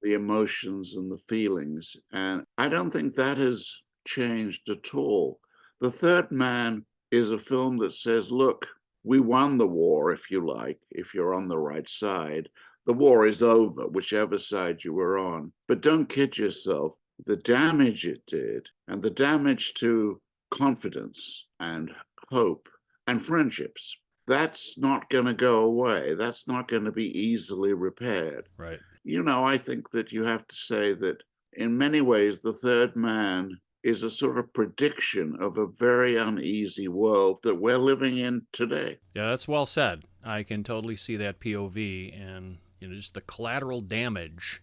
the emotions and the feelings. And I don't think that has changed at all. The Third Man is a film that says, look, we won the war, if you like, if you're on the right side. The war is over, whichever side you were on. But don't kid yourself. The damage it did, and the damage to confidence and hope and friendships, that's not going to go away. That's not going to be easily repaired. Right. I think that you have to say that in many ways, The Third Man is a sort of prediction of a very uneasy world that we're living in today. Yeah, that's well said. I can totally see that POV and just the collateral damage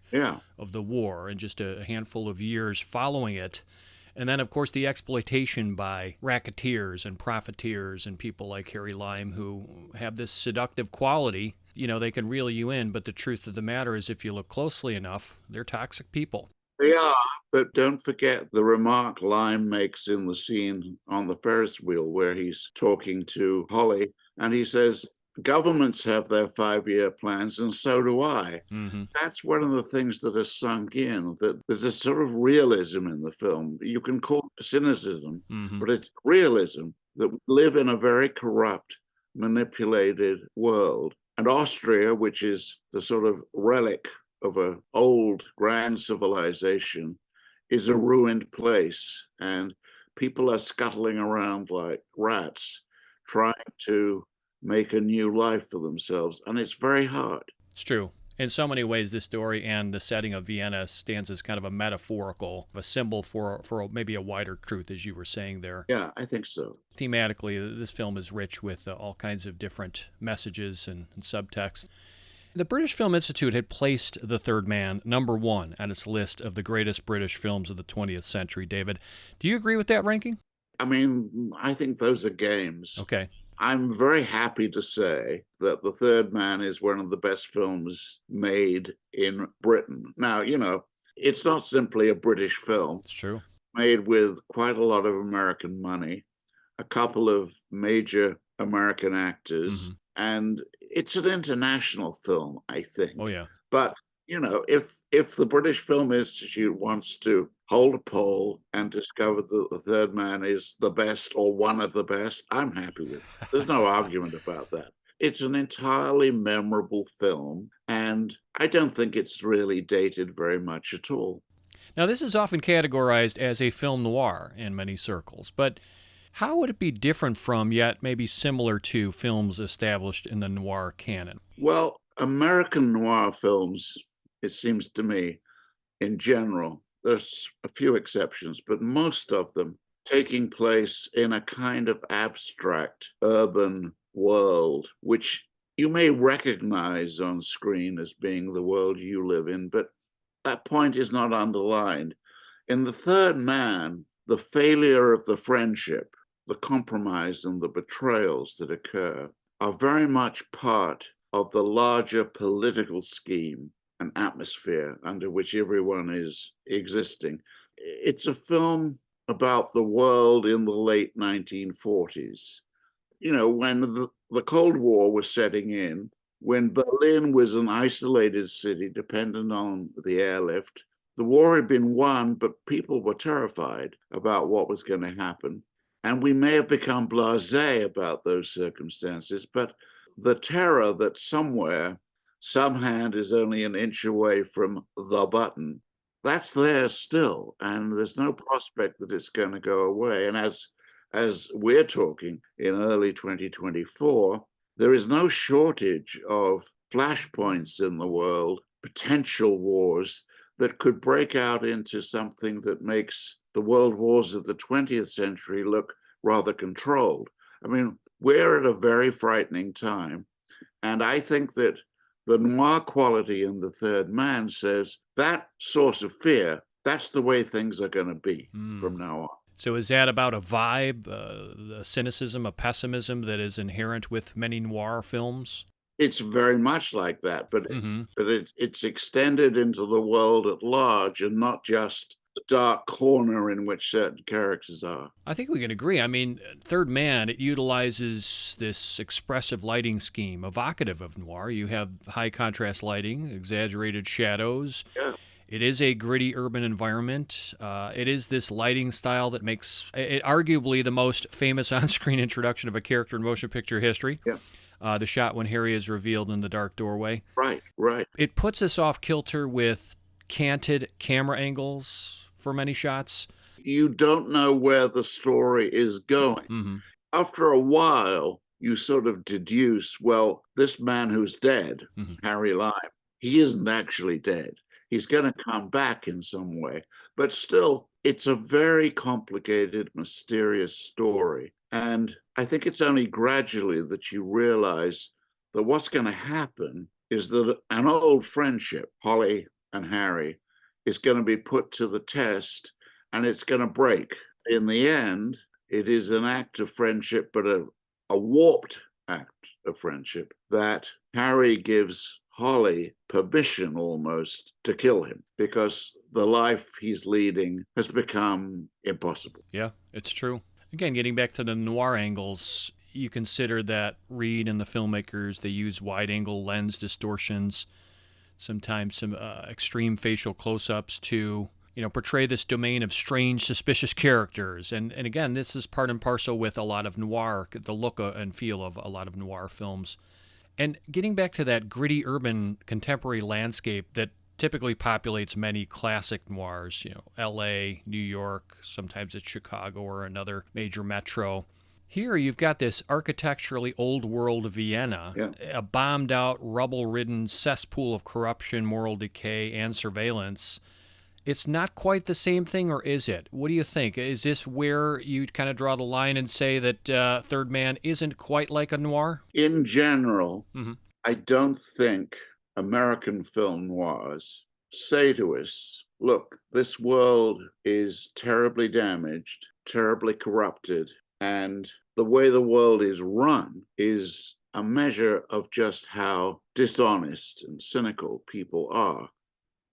of the war and just a handful of years following it. And then, of course, the exploitation by racketeers and profiteers and people like Harry Lime who have this seductive quality. They can reel you in, but the truth of the matter is if you look closely enough, they're toxic people. They are, but don't forget the remark Lime makes in the scene on the Ferris wheel where he's talking to Holly, and he says, governments have their 5-year plans, and so do I. That's one of the things that has sunk in, that there's a sort of realism in the film. You can call it cynicism, but it's realism that we live in a very corrupt, manipulated world. And Austria, which is the sort of relic of an old grand civilization, is a ruined place. And people are scuttling around like rats, trying to make a new life for themselves. And it's very hard. It's true. In so many ways, this story and the setting of Vienna stands as kind of a symbol for maybe a wider truth, as you were saying there. Yeah, I think so. Thematically, this film is rich with all kinds of different messages and subtext. The British Film Institute had placed The Third Man #1 on its list of the greatest British films of the 20th century. David, do you agree with that ranking? I mean, I think those are games. Okay. I'm very happy to say that The Third Man is one of the best films made in Britain. Now, it's not simply a British film. It's true. Made with quite a lot of American money, a couple of major American actors, and it's an international film, I think. Oh, yeah. But, if the British Film Institute wants to hold a poll and discover that The Third Man is the best or one of the best, I'm happy with it. There's no argument about that. It's an entirely memorable film, and I don't think it's really dated very much at all. Now, this is often categorized as a film noir in many circles, but how would it be different from, yet maybe similar to, films established in the noir canon? Well, American noir films, it seems to me, in general, there's a few exceptions, but most of them taking place in a kind of abstract urban world, which you may recognize on screen as being the world you live in, but that point is not underlined. In The Third Man, the failure of the friendship, the compromise and the betrayals that occur are very much part of the larger political scheme and atmosphere under which everyone is existing. It's a film about the world in the late 1940s. When the Cold War was setting in, when Berlin was an isolated city dependent on the airlift. The war had been won, but people were terrified about what was going to happen. And we may have become blasé about those circumstances, but the terror that somewhere, some hand is only an inch away from the button, that's there still. And there's no prospect that it's going to go away. And as we're talking in early 2024, there is no shortage of flashpoints in the world, potential wars that could break out into something that makes the world wars of the 20th century look rather controlled. I mean, we're at a very frightening time. And I think that the noir quality in The Third Man says that source of fear, that's the way things are going to be from now on. So is that about a vibe, a cynicism, a pessimism that is inherent with many noir films? It's very much like that, but it's extended into the world at large and not just the dark corner in which certain characters are. I think we can agree. I mean, Third Man, it utilizes this expressive lighting scheme, evocative of noir. You have high contrast lighting, exaggerated shadows. Yeah. It is a gritty urban environment. It is this lighting style that makes it arguably the most famous on-screen introduction of a character in motion picture history. Yeah. The shot when Harry is revealed in the dark doorway. Right. It puts us off kilter with canted camera angles for many shots. You don't know where the story is going. After a while, you sort of deduce, well, this man who's dead, Harry Lime, he isn't actually dead. He's going to come back in some way. But still, it's a very complicated, mysterious story. And I think it's only gradually that you realize that what's going to happen is that an old friendship, Holly and Harry, is going to be put to the test and it's going to break. In the end, it is an act of friendship, but a warped act of friendship that Harry gives Holly permission almost to kill him because the life he's leading has become impossible. Yeah, it's true. Again, getting back to the noir angles, you consider that Reed and the filmmakers, they use wide-angle lens distortions, sometimes some extreme facial close-ups to, portray this domain of strange, suspicious characters. And again, this is part and parcel with a lot of noir, the look and feel of a lot of noir films. And getting back to that gritty urban contemporary landscape that typically populates many classic noirs, L.A., New York, sometimes it's Chicago or another major metro. Here you've got this architecturally old world Vienna, Yeah. a bombed out, rubble ridden cesspool of corruption, moral decay, and surveillance. It's not quite the same thing, or is it? What do you think? Is this where you kind of draw the line and say that Third Man isn't quite like a noir? In general, Mm-hmm. I don't think American film noirs say to us, look, this world is terribly damaged, terribly corrupted, and the way the world is run is a measure of just how dishonest and cynical people are.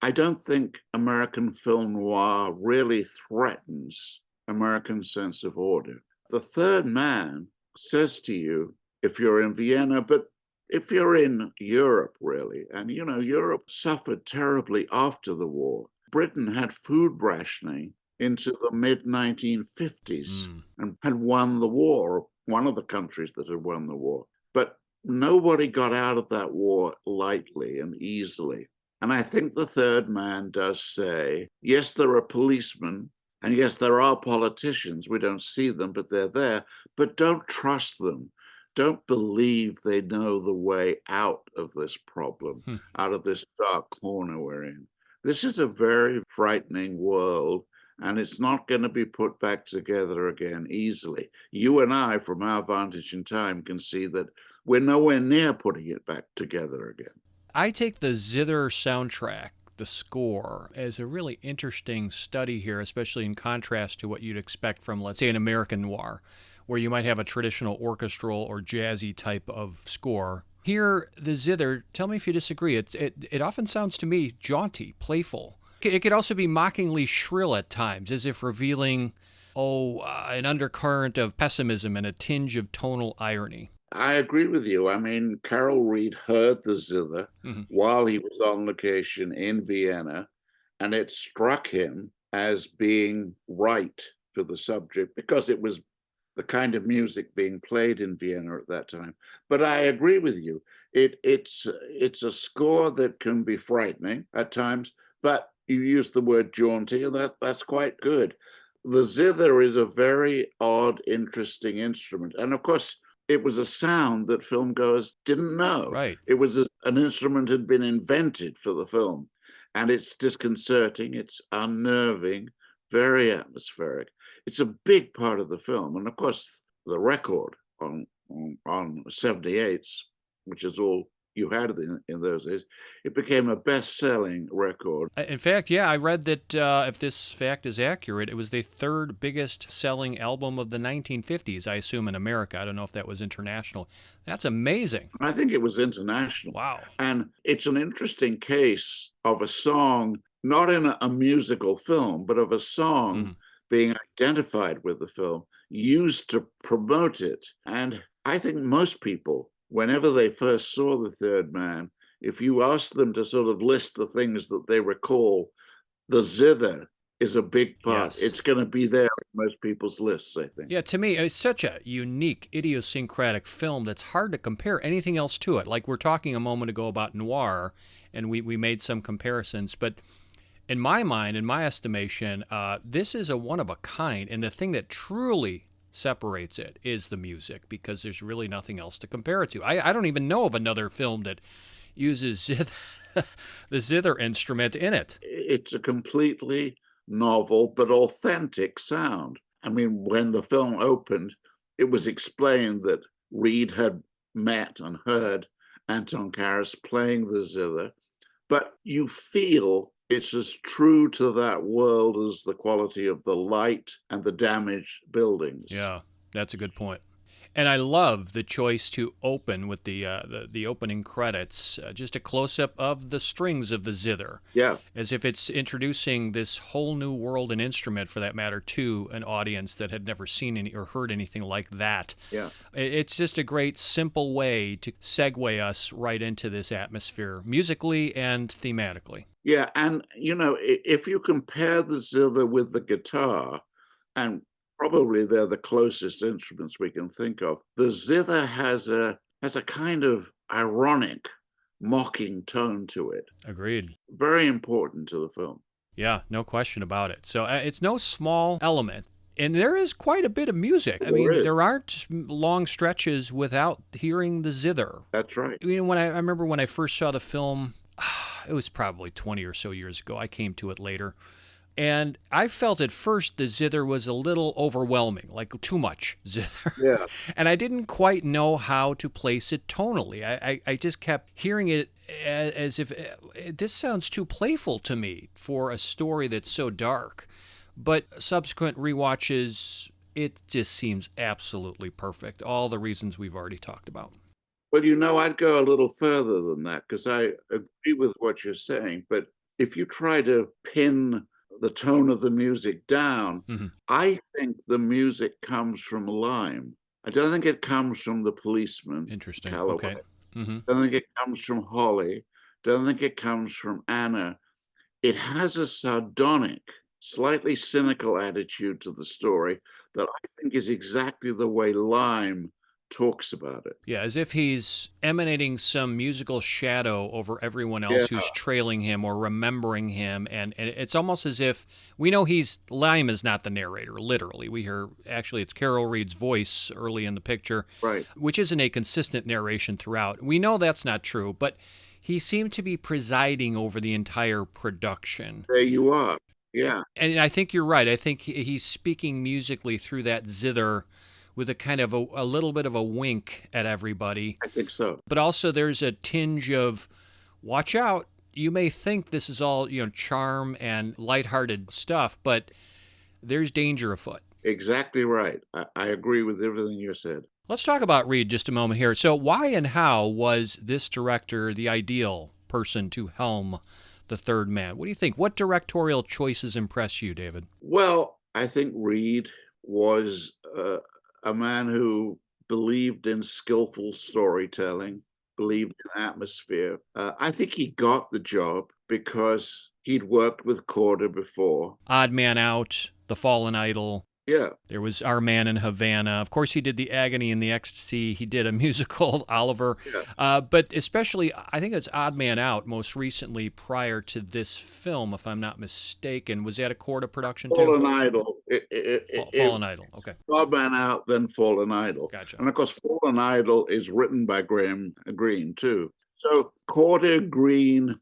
I don't think American film noir really threatens American sense of order. The Third Man says to you, if you're in Vienna, but if you're in Europe, really, and you know, Europe suffered terribly after the war. Britain had food rationing into the mid 1950s and had won the war, one of the countries that had won the war. But nobody got out of that war lightly and easily. And I think the Third Man does say, yes, there are policemen, and yes, there are politicians. We don't see them, but they're there. But don't trust them. Don't believe they know the way out of this problem, out of this dark corner we're in. This is a very frightening world, and it's not going to be put back together again easily. You and I, from our vantage in time, can see that we're nowhere near putting it back together again. I take the Zither soundtrack, the score, as a really interesting study here, especially in contrast to what you'd expect from, let's say, an American noir, where you might have a traditional orchestral or jazzy type of score. Here, the Zither, tell me if you disagree, it often sounds to me jaunty, playful. It could also be mockingly shrill at times, as if revealing, an undercurrent of pessimism and a tinge of tonal irony. I agree with you. I mean, Carol Reed heard the Zither while he was on location in Vienna, and it struck him as being right for the subject because it was the kind of music being played in Vienna at that time. But I agree with you. It's a score that can be frightening at times, but you use the word jaunty, and that's quite good. The zither is a very odd, interesting instrument. And of course, it was a sound that filmgoers didn't know. Right. It was an instrument had been invented for the film. And it's disconcerting, it's unnerving, very atmospheric. It's a big part of the film. And of course, the record on 78s, which is all you had in those days, it became a best-selling record. In fact, yeah, I read that if this fact is accurate, it was the third biggest selling album of the 1950s, I assume in America. I don't know if that was international. That's amazing. I think it was international. Wow. And it's an interesting case of a song, not in a musical film, but of a song being identified with the film, used to promote it. And I think most people, whenever they first saw The Third Man, if you ask them to sort of list the things that they recall, the zither is a big part. Yes. It's going to be there in most people's lists, I think. Yeah, to me, it's such a unique, idiosyncratic film that's hard to compare anything else to it. Like we're talking a moment ago about noir, and we made some comparisons, but in my mind, in my estimation, this is a one of a kind, and the thing that truly separates it is the music, because there's really nothing else to compare it to. I don't even know of another film that uses the zither instrument in it. It's a completely novel but authentic sound. I mean, when the film opened, it was explained that Reed had met and heard Anton Karas playing the zither, but you feel it's as true to that world as the quality of the light and the damaged buildings. Yeah, that's a good point. And I love the choice to open with the opening credits, just a close-up of the strings of the zither. Yeah. As if it's introducing this whole new world and instrument, for that matter, to an audience that had never seen any or heard anything like that. Yeah. It's just a great, simple way to segue us right into this atmosphere, musically and thematically. Yeah, and, you know, if you compare the zither with the guitar, and probably they're the closest instruments we can think of, the zither has a kind of ironic, mocking tone to it. Agreed. Very important to the film. Yeah, no question about it. So it's no small element And there is quite a bit of music. I There mean, is. there aren't long stretches without hearing the zither. That's right. You know, when I remember when I first saw the film, it was probably 20 or so years ago. I came to it later. And I felt at first the zither was a little overwhelming, like too much zither. Yeah. And I didn't quite know how to place it tonally. I just kept hearing it as if this sounds too playful to me for a story that's so dark. But subsequent rewatches, it just seems absolutely perfect. All the reasons we've already talked about. Well, you know, I'd go a little further than that because I agree with what you're saying. But if you try to pin the tone of the music down, I think the music comes from Lime. I don't think it comes from The Policeman. Interesting. Calloway. Okay. I don't think it comes from Holly. Don't think it comes from Anna. It has a sardonic, slightly cynical attitude to the story that I think is exactly the way Lime talks about it. Yeah, as if he's emanating some musical shadow over everyone else who's trailing him or remembering him. And it's almost as if we know Lime is not the narrator, literally. We hear, actually, it's Carol Reed's voice early in the picture, right, which isn't a consistent narration throughout. We know that's not true, but he seemed to be presiding over the entire production. There you are. Yeah. And I think you're right. I think he's speaking musically through that zither with a kind of a little bit of a wink at everybody. I think so. But also there's a tinge of, watch out, you may think this is all, charm and lighthearted stuff, but there's danger afoot. Exactly right. I agree with everything you said. Let's talk about Reed just a moment here. So why and how was this director the ideal person to helm The Third Man? What do you think? What directorial choices impress you, David? Well, I think Reed was a man who believed in skillful storytelling, believed in atmosphere. I think he got the job because he'd worked with Korda before. Odd Man Out, The Fallen Idol. Yeah. There was Our Man in Havana. Of course, he did The Agony and the Ecstasy. He did a musical, Oliver. Yeah. But especially, I think it's Odd Man Out most recently prior to this film, if I'm not mistaken. Was that a Korda production too? Fallen Idol. Fallen Idol, okay. Odd Man Out, then Fallen Idol. Gotcha. And of course, Fallen Idol is written by Graham Greene too. So Korda, Greene,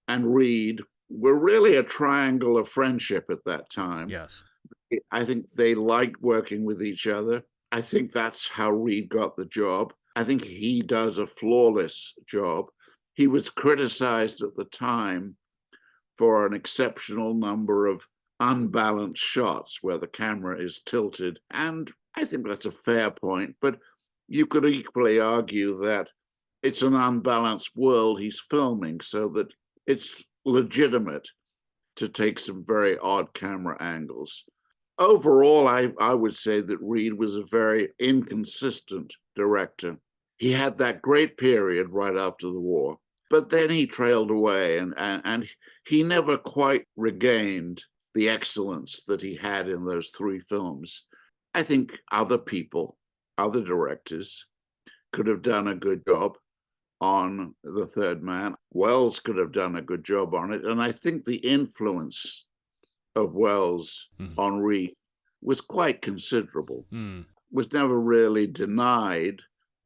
and Reed were really a triangle of friendship at that time. Yes. I think they liked working with each other. I think that's how Reed got the job. I think he does a flawless job. He was criticized at the time for an exceptional number of unbalanced shots where the camera is tilted. And I think that's a fair point. But you could equally argue that it's an unbalanced world he's filming, so that it's legitimate to take some very odd camera angles. Overall, I would say that Reed was a very inconsistent director. He had that great period right after the war, but then he trailed away and he never quite regained the excellence that he had in those three films. I think other people, other directors, could have done a good job on The Third Man. Wells could have done a good job on it. And I think the influence of Wells on Reed was quite considerable. Was never really denied,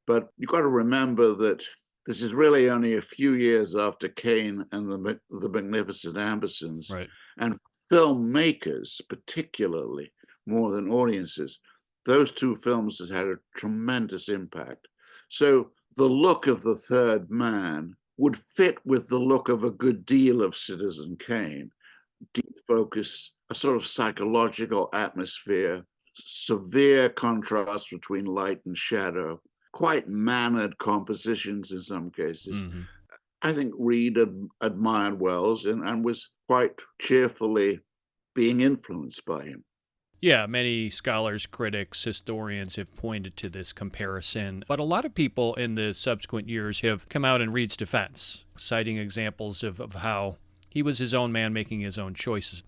but you've got to remember that this is really only a few years after Kane and the Magnificent Ambersons. Right. And filmmakers, particularly, more than audiences, those two films have had a tremendous impact. So the look of The Third Man would fit with the look of a good deal of Citizen Kane. Deep focus, a sort of psychological atmosphere, severe contrast between light and shadow, quite mannered compositions in some cases. I think Reed admired Wells and was quite cheerfully being influenced by him. Yeah, many scholars, critics, historians have pointed to this comparison, but a lot of people in the subsequent years have come out in Reed's defense, citing examples of how he was his own man making his own choices.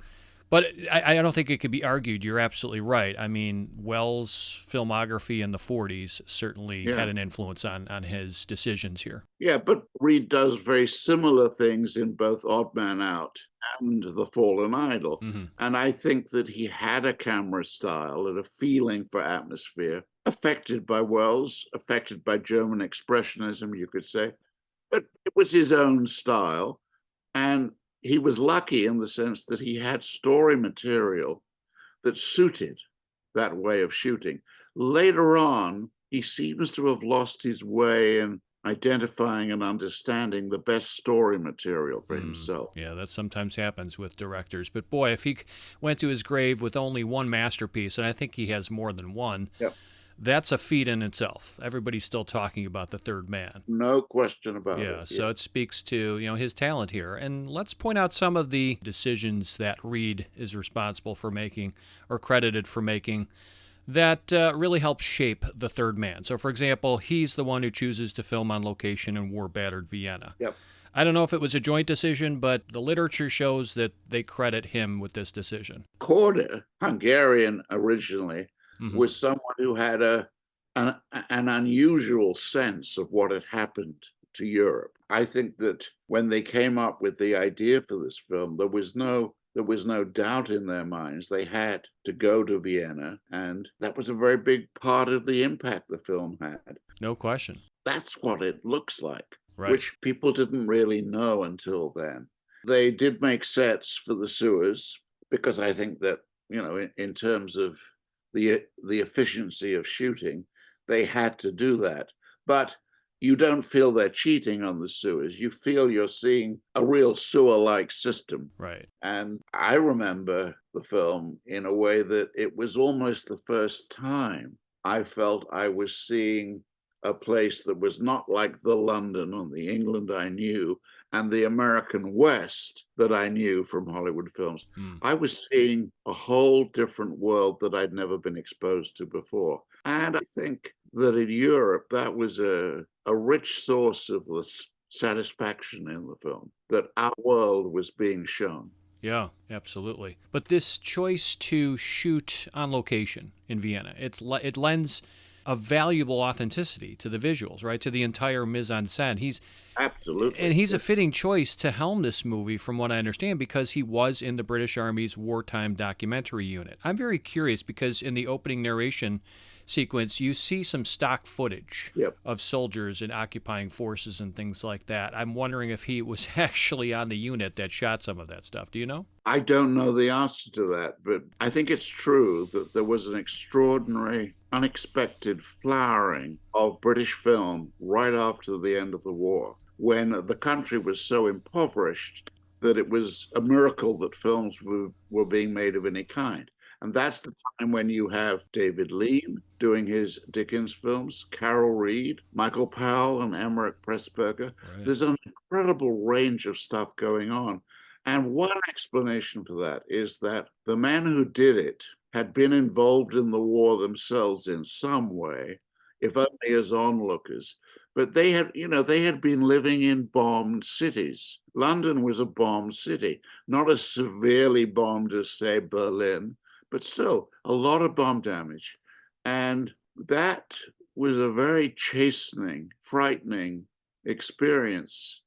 But I don't think it could be argued. You're absolutely right. I mean, Wells' filmography in the 40s certainly Yeah. had an influence on his decisions here. Yeah, but Reed does very similar things in both Odd Man Out and The Fallen Idol. Mm-hmm. And I think that he had a camera style and a feeling for atmosphere, affected by Wells, affected by German expressionism, you could say. But it was his own style. And he was lucky in the sense that he had story material that suited that way of shooting. Later on, he seems to have lost his way in identifying and understanding the best story material for himself. Yeah, that sometimes happens with directors. But boy, if he went to his grave with only one masterpiece, and I think he has more than one, Yep. That's a feat in itself. Everybody's still talking about The Third Man. No question about it. Yeah, so it speaks to, his talent here. And let's point out some of the decisions that Reed is responsible for making or credited for making that really helped shape The Third Man. So, for example, he's the one who chooses to film on location in war-battered Vienna. Yep. I don't know if it was a joint decision, but the literature shows that they credit him with this decision. Korda, Hungarian originally, was someone who had an unusual sense of what had happened to Europe. I think that when they came up with the idea for this film, there was no doubt in their minds they had to go to Vienna, and that was a very big part of the impact the film had. No question. That's what it looks like, right. Which people didn't really know until then. They did make sets for the sewers because I think that, in terms of the efficiency of shooting, they had to do that. But you don't feel they're cheating on the sewers. You feel you're seeing a real sewer-like system. Right. And I remember the film in a way that it was almost the first time I felt I was seeing a place that was not like the London and the England I knew and the American West that I knew from Hollywood films. I was seeing a whole different world that I'd never been exposed to before. And I think that in Europe, that was a rich source of the satisfaction in the film, that our world was being shown. Yeah, absolutely. But this choice to shoot on location in Vienna, it lends a valuable authenticity to the visuals, right? To the entire mise-en-scène. He's a fitting choice to helm this movie, from what I understand, because he was in the British Army's wartime documentary unit. I'm very curious because in the opening narration sequence, you see some stock footage of soldiers and occupying forces and things like that. I'm wondering if he was actually on the unit that shot some of that stuff. Do you know? I don't know the answer to that, but I think it's true that there was an extraordinary, unexpected flowering of British film right after the end of the war, when the country was so impoverished that it was a miracle that films were being made of any kind. And that's the time when you have David Lean doing his Dickens films, Carol Reed, Michael Powell, and Emmerich Pressburger. Right. There's an incredible range of stuff going on. And one explanation for that is that the men who did it had been involved in the war themselves in some way, if only as onlookers. But they had been living in bombed cities. London was a bombed city, not as severely bombed as, say, Berlin, but still a lot of bomb damage. And that was a very chastening, frightening experience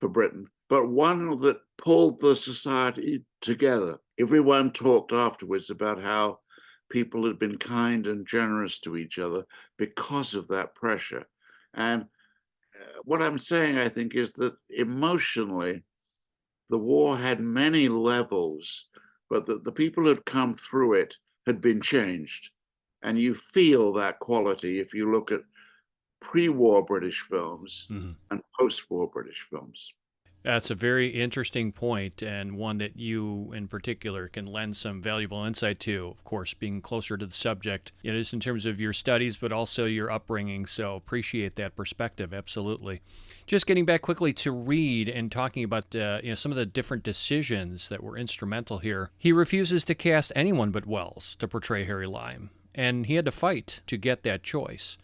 for Britain, but one that pulled the society together. Everyone talked afterwards about how people had been kind and generous to each other because of that pressure. And what I'm saying, I think, is that emotionally, the war had many levels, but that the people who had come through it had been changed. And you feel that quality if you look at pre-war British films and post-war British films. That's a very interesting point, and one that you in particular can lend some valuable insight to, of course, being closer to the subject. It is in terms of your studies, but also your upbringing, so appreciate that perspective, absolutely. Just getting back quickly to Reed and talking about some of the different decisions that were instrumental here. He refuses to cast anyone but Wells to portray Harry Lime, and he had to fight to get that choice.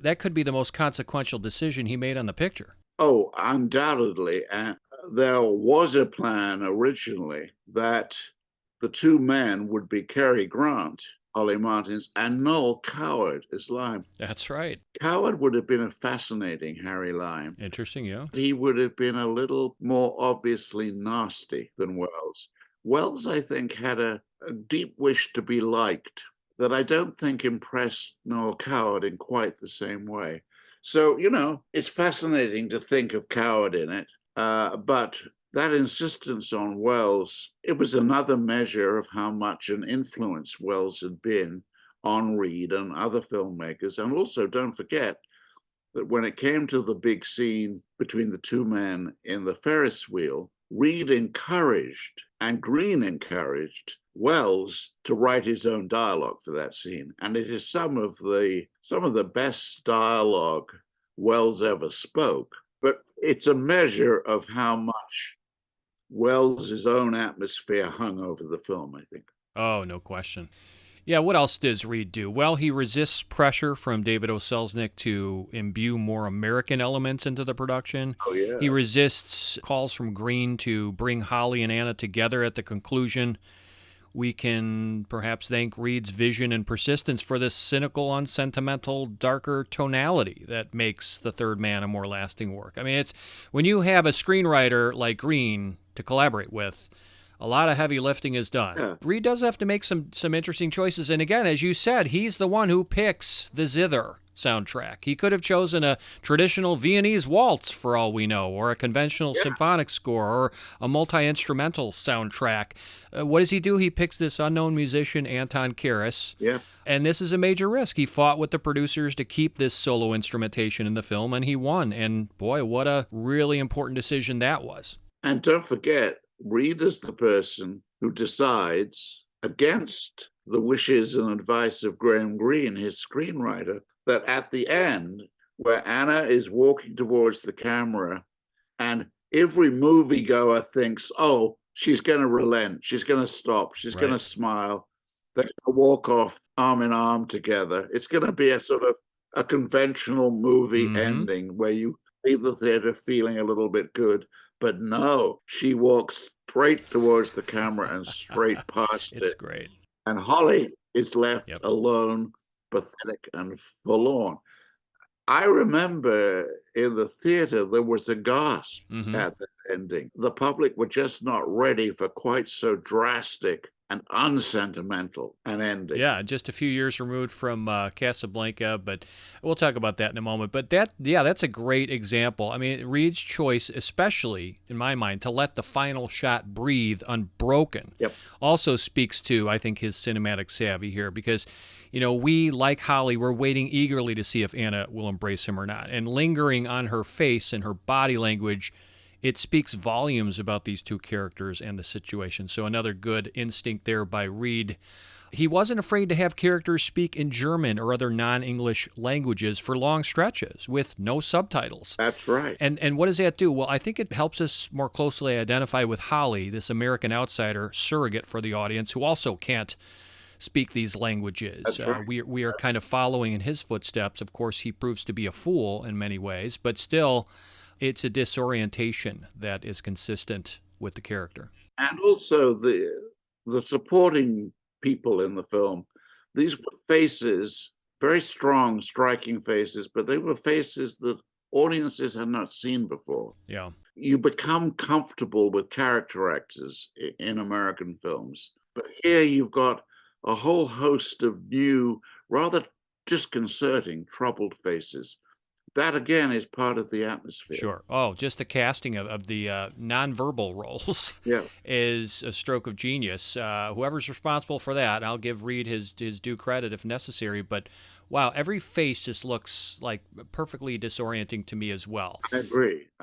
That could be the most consequential decision he made on the picture. Oh, undoubtedly. And there was a plan originally that the two men would be Cary Grant, Ollie Martins, and Noel Coward as Lime. That's right. Coward would have been a fascinating Harry Lime. Interesting, yeah. He would have been a little more obviously nasty than Wells. Wells, I think, had a deep wish to be liked that I don't think impressed Noel Coward in quite the same way. So, it's fascinating to think of Coward in it, but that insistence on Wells, it was another measure of how much an influence Wells had been on Reed and other filmmakers. And also, don't forget that when it came to the big scene between the two men in the Ferris wheel, Reed encouraged and Green encouraged Wells to write his own dialogue for that scene. And it is some of the best dialogue Wells ever spoke. But it's a measure of how much Wells's own atmosphere hung over the film, I think. Oh, no question. Yeah, what else does Reed do? Well, he resists pressure from David O. Selznick to imbue more American elements into the production. Oh, yeah. He resists calls from Green to bring Holly and Anna together at the conclusion. We can perhaps thank Reed's vision and persistence for this cynical, unsentimental, darker tonality that makes The Third Man a more lasting work. I mean, it's when you have a screenwriter like Green to collaborate with, a lot of heavy lifting is done. Yeah. Reed does have to make some interesting choices. And again, as you said, he's the one who picks the zither soundtrack. He could have chosen a traditional Viennese waltz, for all we know, or a conventional symphonic score, or a multi-instrumental soundtrack. What does he do? He picks this unknown musician, Anton Karas. Yeah. And this is a major risk. He fought with the producers to keep this solo instrumentation in the film, and he won. And boy, what a really important decision that was. And don't forget, Reed is the person who decides, against the wishes and advice of Graham Greene, his screenwriter, that at the end, where Anna is walking towards the camera, and every moviegoer thinks, oh, she's going to relent, she's going to stop, she's going to smile, they're going to walk off arm in arm together. It's going to be a sort of a conventional movie ending where you leave the theater feeling a little bit good. But no, she walks straight towards the camera and straight past it. It's great. And Holly is left alone, pathetic and forlorn. I remember in the theater, there was a gasp at the ending. The public were just not ready for quite so drastic and unsentimental an ending. Yeah, just a few years removed from Casablanca, but we'll talk about that in a moment. But that's a great example. I mean, Reed's choice, especially in my mind, to let the final shot breathe unbroken, also speaks to, I think, his cinematic savvy here, because we, like Holly, we're waiting eagerly to see if Anna will embrace him or not. And lingering on her face and her body language, it speaks volumes about these two characters and the situation. So another good instinct there by Reed. He wasn't afraid to have characters speak in German or other non-English languages for long stretches with no subtitles. That's right. And what does that do? Well, I think it helps us more closely identify with Holly, this American outsider surrogate for the audience who also can't speak these languages. That's right. We are kind of following in his footsteps. Of course, he proves to be a fool in many ways, but still, it's a disorientation that is consistent with the character. And also the supporting people in the film, these were faces, very strong, striking faces, but they were faces that audiences had not seen before. Yeah. You become comfortable with character actors in American films. But here you've got a whole host of new, rather disconcerting, troubled faces. That, again, is part of the atmosphere. Sure. Oh, just the casting of the nonverbal roles is a stroke of genius. Whoever's responsible for that, I'll give Reed his due credit if necessary. But, wow, every face just looks like perfectly disorienting to me as well. I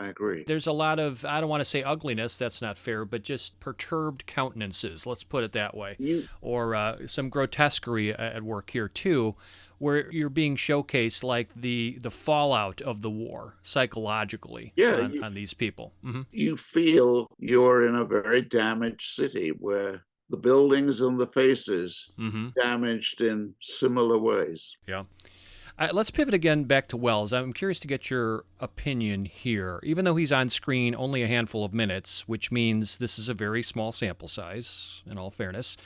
agree. There's a lot of, I don't want to say ugliness, that's not fair, but just perturbed countenances, let's put it that way. Or some grotesquerie at work here, too, where you're being showcased like the fallout of the war psychologically on these people. You feel you're in a very damaged city where the buildings and the faces damaged in similar ways. Yeah. Let's pivot again back to Wells. I'm curious to get your opinion here. Even though he's on screen only a handful of minutes, which means this is a very small sample size, in all fairness,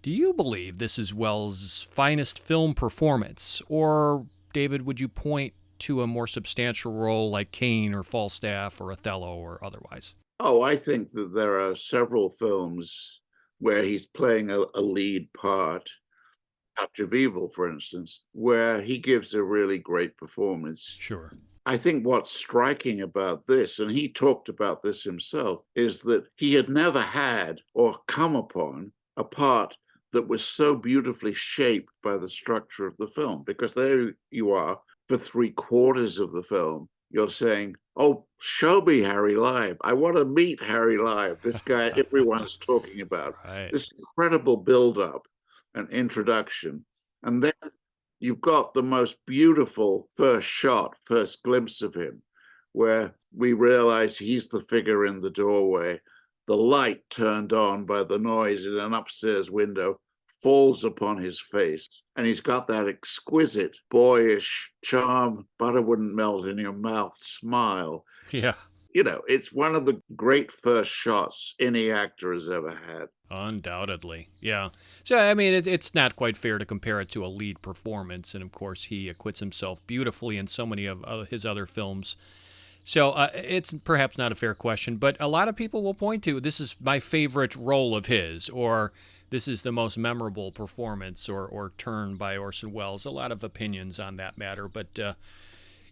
do you believe this is Wells' finest film performance? Or, David, would you point to a more substantial role like Cain or Falstaff or Othello or otherwise? Oh, I think that there are several films where he's playing a lead part. Touch of Evil, for instance, where he gives a really great performance. Sure. I think what's striking about this, and he talked about this himself, is that he had never had or come upon a part that was so beautifully shaped by the structure of the film. Because there you are, for 3/4 of the film, you're saying, oh, show me Harry Lime. I want to meet Harry Lime, this guy everyone's talking about. Right. This incredible build-up and introduction. And then you've got the most beautiful first shot, first glimpse of him, where we realize he's the figure in the doorway. The light turned on by the noise in an upstairs window falls upon his face, and he's got that exquisite, boyish charm, butter wouldn't melt in your mouth smile. Yeah. You know, it's one of the great first shots any actor has ever had. Undoubtedly. Yeah. So, I mean, it's not quite fair to compare it to a lead performance. And of course, he acquits himself beautifully in so many of his other films. So it's perhaps not a fair question, but a lot of people will point to this is my favorite role of his, or this is the most memorable performance or turn by Orson Welles. A lot of opinions on that matter. But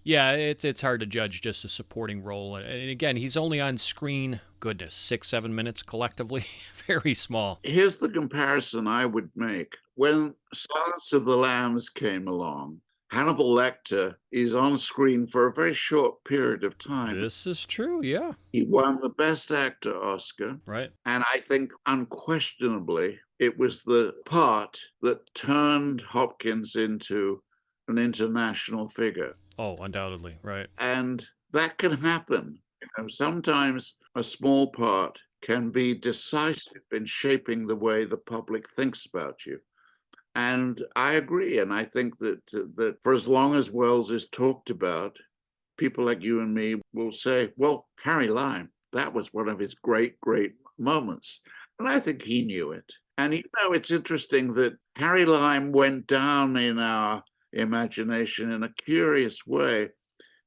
yeah, it's hard to judge just a supporting role. And again, he's only on screen, goodness, 6-7 minutes collectively. Very small. Here's the comparison I would make. When Silence of the Lambs came along, Hannibal Lecter is on screen for a very short period of time. This is true, yeah. He won the Best Actor Oscar. Right. And I think unquestionably it was the part that turned Hopkins into an international figure. Oh, undoubtedly, right. And that can happen. You know, sometimes a small part can be decisive in shaping the way the public thinks about you. And I agree. And I think that for as long as Wells is talked about, people like you and me will say, well, Harry Lime, that was one of his great, great moments. And I think he knew it. And, you know, it's interesting that Harry Lime went down in our imagination in a curious way,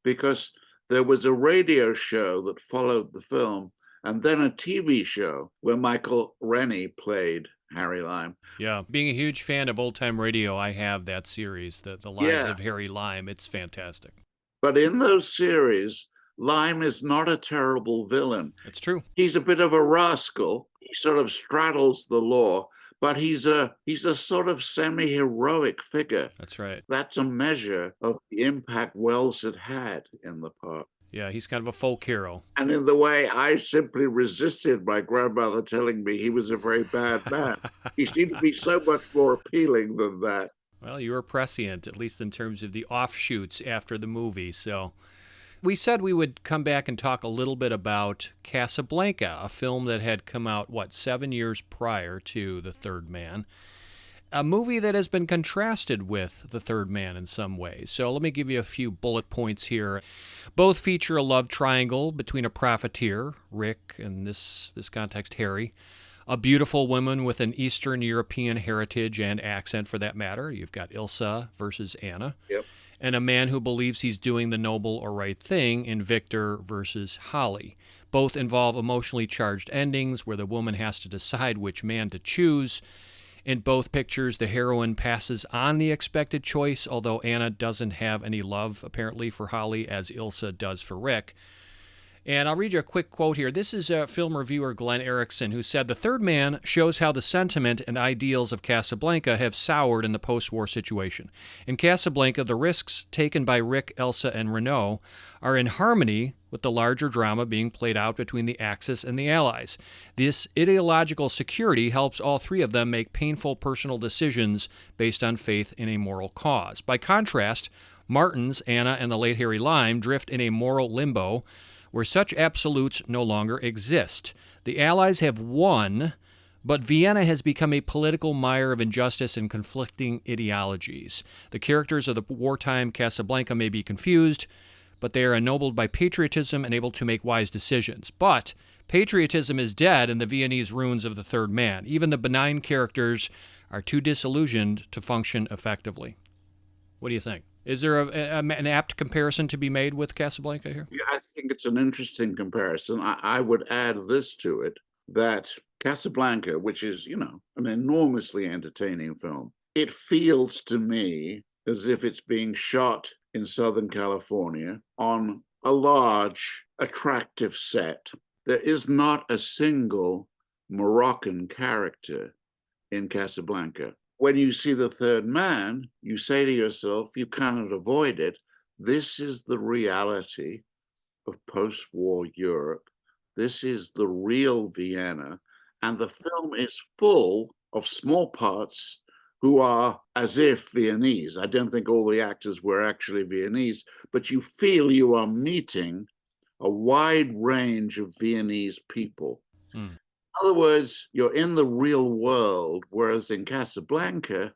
because there was a radio show that followed the film and then a TV show where Michael Rennie played Harry Lime. Yeah, being a huge fan of old-time radio, I have that series, The Lives of Harry Lime. It's fantastic. But in those series, Lime is not a terrible villain. It's true. He's a bit of a rascal. He sort of straddles the law, but he's a sort of semi-heroic figure. That's right. That's a measure of the impact Wells had had in the part. Yeah, he's kind of a folk hero. And in the way I simply resisted my grandmother telling me he was a very bad man. He seemed to be so much more appealing than that. Well, you were prescient, at least in terms of the offshoots after the movie. So we said we would come back and talk a little bit about Casablanca, a film that had come out, 7 years prior to The Third Man. A movie that has been contrasted with The Third Man in some ways. So let me give you a few bullet points here. Both feature a love triangle between a profiteer, Rick, and this context, Harry, a beautiful woman with an Eastern European heritage and accent for that matter. You've got Ilsa versus Anna. Yep. And a man who believes he's doing the noble or right thing in Victor versus Holly. Both involve emotionally charged endings where the woman has to decide which man to choose. In both pictures, the heroine passes on the expected choice, although Anna doesn't have any love, apparently, for Holly, as Ilsa does for Rick. And I'll read you a quick quote here. This is film reviewer Glenn Erickson, who said, "The Third Man shows how the sentiment and ideals of Casablanca have soured in the post-war situation. In Casablanca, the risks taken by Rick, Elsa, and Renault are in harmony with the larger drama being played out between the Axis and the Allies. This ideological security helps all three of them make painful personal decisions based on faith in a moral cause. By contrast, Martin's Anna and the late Harry Lime drift in a moral limbo where such absolutes no longer exist. The Allies have won, But Vienna has become a political mire of injustice and conflicting ideologies. The characters of the wartime Casablanca may be confused, but they are ennobled by patriotism and able to make wise decisions. But patriotism is dead in the Viennese ruins of the third man. Even the benign characters are too disillusioned to function effectively. What do you think? Is there an apt comparison to be made with Casablanca here? Yeah, I think it's an interesting comparison. I would add this to it, that Casablanca, which is, an enormously entertaining film, it feels to me as if it's being shot in Southern California on a large, attractive set. There is not a single Moroccan character in Casablanca. When you see The Third Man, you say to yourself, you cannot avoid it. This is the reality of post-war Europe. This is the real Vienna. And the film is full of small parts who are as if Viennese. I don't think all the actors were actually Viennese, but you feel you are meeting a wide range of Viennese people. In other words, you're in the real world, whereas in Casablanca,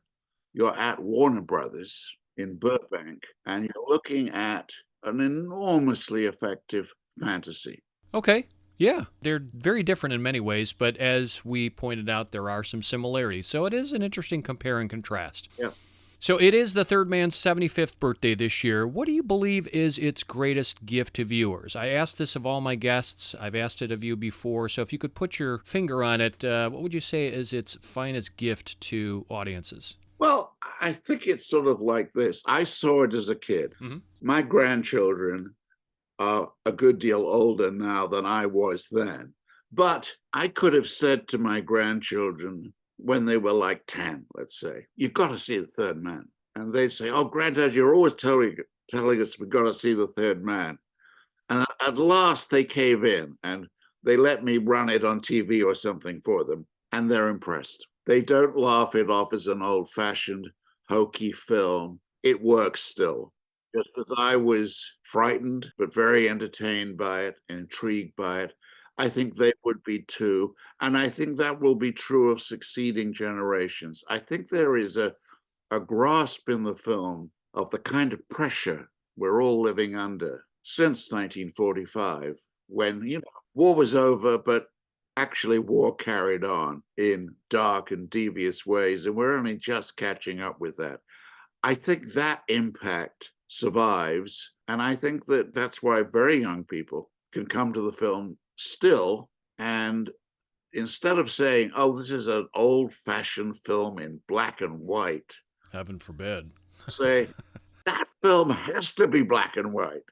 you're at Warner Brothers in Burbank, and you're looking at an enormously effective fantasy. Okay. Yeah, they're very different in many ways, but as we pointed out, there are some similarities. So it is an interesting compare and contrast. Yeah. So it is The Third Man's 75th birthday this year. What do you believe is its greatest gift to viewers? I asked this of all my guests. I've asked it of you before. So if you could put your finger on it, what would you say is its finest gift to audiences? Well, I think it's sort of like this. I saw it as a kid. My grandchildren are a good deal older now than I was then. But I could have said to my grandchildren when they were like 10, let's say, you've got to see The Third Man. And they'd say, oh, Granddad, you're always telling us we've got to see The Third Man. And at last they cave in and they let me run it on TV or something for them. And they're impressed. They don't laugh it off as an old-fashioned, hokey film. It works still. Just as I was frightened, but very entertained by it, intrigued by it, I think they would be too. And I think that will be true of succeeding generations. I think there is a grasp in the film of the kind of pressure we're all living under since 1945, when, war was over, but actually war carried on in dark and devious ways, and we're only just catching up with that. I think that impact survives, and I think that that's why very young people can come to the film still, and instead of saying, oh, this is an old-fashioned film in black and white, heaven forbid, say, that film has to be black and white,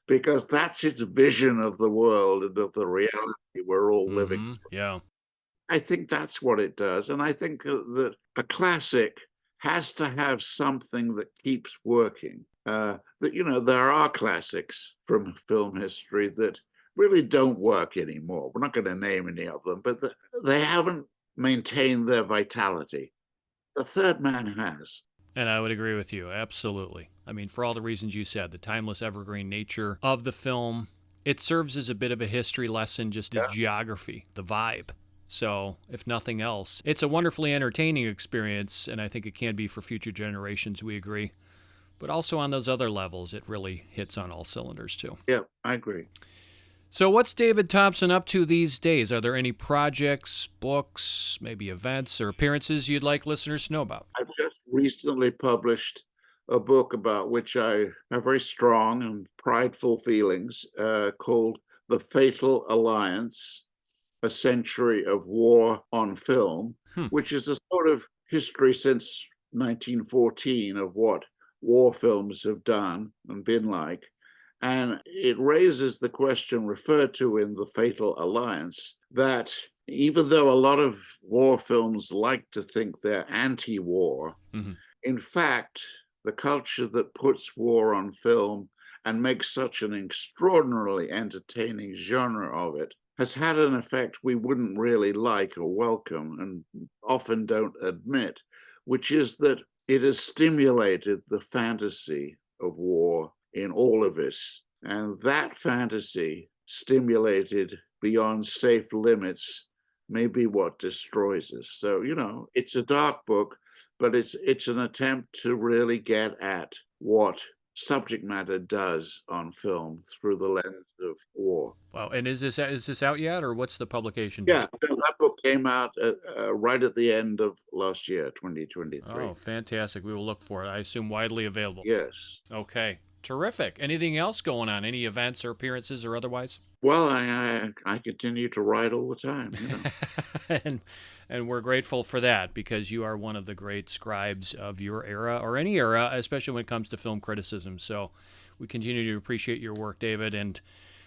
because that's its vision of the world and of the reality we're all living through. Yeah. I think that's what it does. And I think that a classic has to have something that keeps working. There are classics from film history that really don't work anymore. We're not going to name any of them, but they haven't maintained their vitality. The Third Man has. And I would agree with you, absolutely. I mean, for all the reasons you said, the timeless evergreen nature of the film, it serves as a bit of a history lesson, just the geography, the vibe. So, if nothing else, it's a wonderfully entertaining experience, and I think it can be for future generations, we agree. But also on those other levels, it really hits on all cylinders, too. Yeah, I agree. So what's David Thomson up to these days? Are there any projects, books, maybe events or appearances you'd like listeners to know about? I've just recently published a book about which I have very strong and prideful feelings, called The Fatal Alliance, A Century of War on Film, which is a sort of history since 1914 of what war films have done and been like. And it raises the question referred to in The Fatal Alliance, that even though a lot of war films like to think they're anti-war, in fact, the culture that puts war on film and makes such an extraordinarily entertaining genre of it has had an effect we wouldn't really like or welcome and often don't admit, which is that it has stimulated the fantasy of war in all of us. And that fantasy stimulated beyond safe limits may be what destroys us. So, it's a dark book, but it's an attempt to really get at what subject matter does on film through the lens of war. Wow. And is this out yet, or what's the publication date? Yeah, that book came out right at the end of last year, 2023. Oh, fantastic. We will look for it. I assume widely available. Yes. Okay. Terrific. Anything else going on? Any events or appearances or otherwise? Well, I continue to write all the time. And we're grateful for that, because you are one of the great scribes of your era, or any era, especially when it comes to film criticism. So we continue to appreciate your work, David. And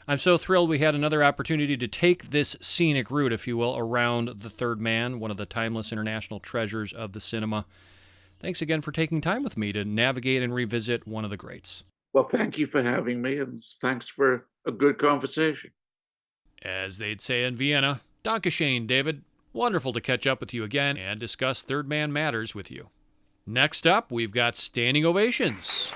I'm so thrilled we had another opportunity to take this scenic route, if you will, around The Third Man, one of the timeless international treasures of the cinema. Thanks again for taking time with me to navigate and revisit one of the greats. Well, thank you for having me, and thanks for a good conversation. As they'd say in Vienna, Dankeschön, David. Wonderful to catch up with you again and discuss Third Man Matters with you. Next up, we've got standing ovations.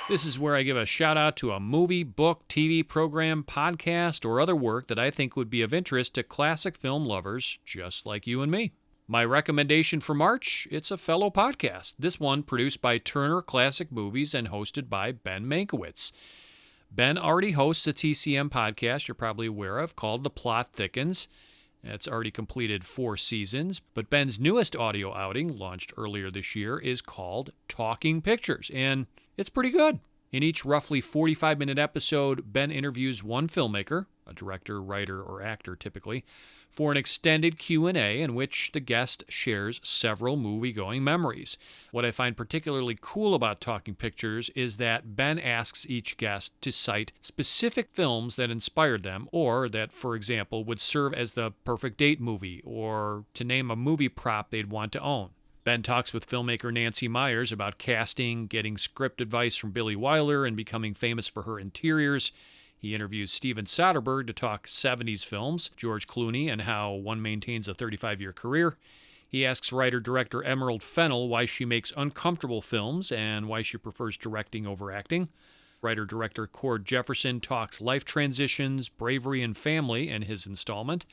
This is where I give a shout out to a movie, book, TV program, podcast, or other work that I think would be of interest to classic film lovers just like you and me. My recommendation for March, it's a fellow podcast. This one produced by Turner Classic Movies and hosted by Ben Mankiewicz. Ben already hosts a TCM podcast you're probably aware of called The Plot Thickens. It's already completed 4 seasons, but Ben's newest audio outing, launched earlier this year, is called Talking Pictures, and it's pretty good. In each roughly 45-minute episode, Ben interviews one filmmaker, a director, writer, or actor typically, for an extended Q&A in which the guest shares several movie-going memories. What I find particularly cool about Talking Pictures is that Ben asks each guest to cite specific films that inspired them, or that, for example, would serve as the perfect date movie, or to name a movie prop they'd want to own. Ben talks with filmmaker Nancy Myers about casting, getting script advice from Billy Wilder, and becoming famous for her interiors. He interviews Steven Soderbergh to talk 70s films, George Clooney, and how one maintains a 35-year career. He asks writer-director Emerald Fennell why she makes uncomfortable films and why she prefers directing over acting. Writer-director Cord Jefferson talks life transitions, bravery, and family in his installment.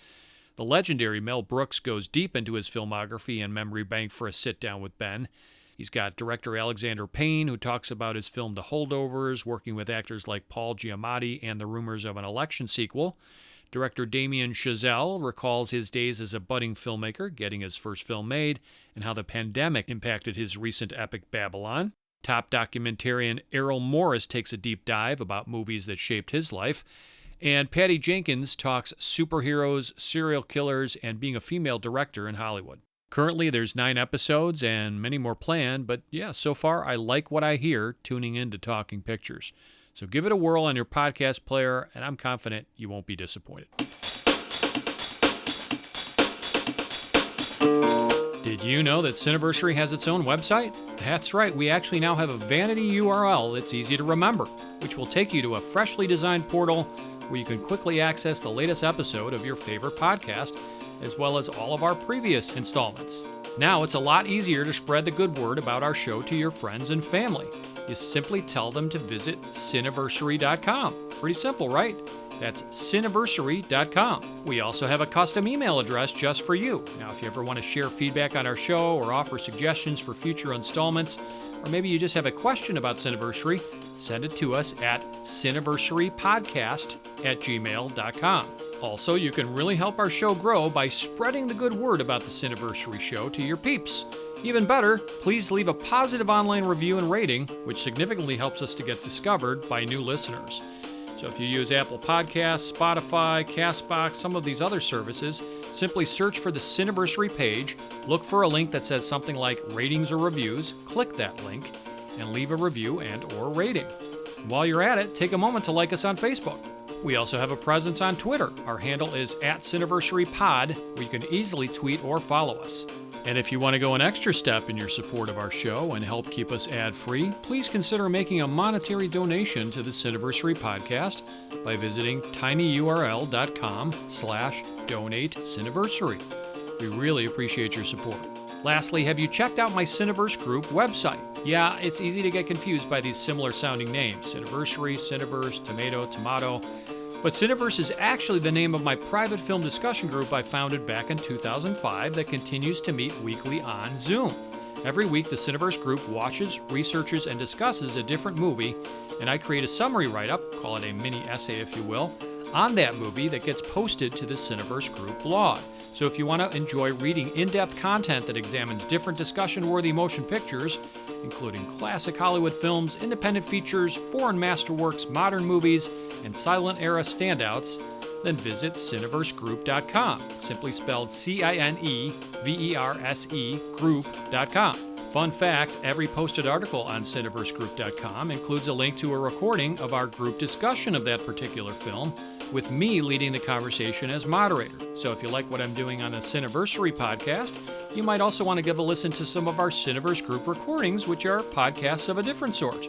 The legendary Mel Brooks goes deep into his filmography and memory bank for a sit-down with Ben. He's got director Alexander Payne, who talks about his film The Holdovers, working with actors like Paul Giamatti and the rumors of an election sequel. Director Damien Chazelle recalls his days as a budding filmmaker, getting his first film made, and how the pandemic impacted his recent epic Babylon. Top documentarian Errol Morris takes a deep dive about movies that shaped his life. And Patty Jenkins talks superheroes, serial killers, and being a female director in Hollywood. Currently, there's 9 episodes and many more planned, but yeah, so far I like what I hear tuning in to Talking Pictures. So give it a whirl on your podcast player, and I'm confident you won't be disappointed. Did you know that Cineversary has its own website? That's right, we actually now have a vanity URL that's easy to remember, which will take you to a freshly designed portal where you can quickly access the latest episode of your favorite podcast, as well as all of our previous installments. Now it's a lot easier to spread the good word about our show to your friends and family. You simply tell them to visit Cineversary.com. Pretty simple, right? That's Cineversary.com. We also have a custom email address just for you. Now, if you ever want to share feedback on our show or offer suggestions for future installments, or maybe you just have a question about Cineversary, send it to us at cineversarypodcast@gmail.com. Also, you can really help our show grow by spreading the good word about the Cineversary show to your peeps. Even better, please leave a positive online review and rating, which significantly helps us to get discovered by new listeners. So if you use Apple Podcasts, Spotify, CastBox, some of these other services, simply search for the Cineversary page, look for a link that says something like ratings or reviews, click that link, and leave a review and or rating. While you're at it, take a moment to like us on Facebook. We also have a presence on Twitter. Our handle is @CineversaryPod, where you can easily tweet or follow us. And if you want to go an extra step in your support of our show and help keep us ad-free, please consider making a monetary donation to the Cineversary podcast by visiting tinyurl.com/donate-cineversary. We really appreciate your support. Lastly, have you checked out my Cineverse Group website? Yeah, it's easy to get confused by these similar sounding names: Cineversary, Cineverse, Tomato. But Cineverse is actually the name of my private film discussion group I founded back in 2005 that continues to meet weekly on Zoom. Every week, the Cineverse group watches, researches, and discusses a different movie, and I create a summary write-up, call it a mini essay if you will, on that movie that gets posted to the Cineverse group blog. So if you want to enjoy reading in-depth content that examines different discussion-worthy motion pictures, including classic Hollywood films, independent features, foreign masterworks, modern movies, and silent-era standouts, then visit cineversegroup.com, simply spelled CINEVERSE group.com. Fun fact, every posted article on cineversegroup.com includes a link to a recording of our group discussion of that particular film, with me leading the conversation as moderator. So if you like what I'm doing on the Cineversary podcast, you might also want to give a listen to some of our Cineverse group recordings, which are podcasts of a different sort.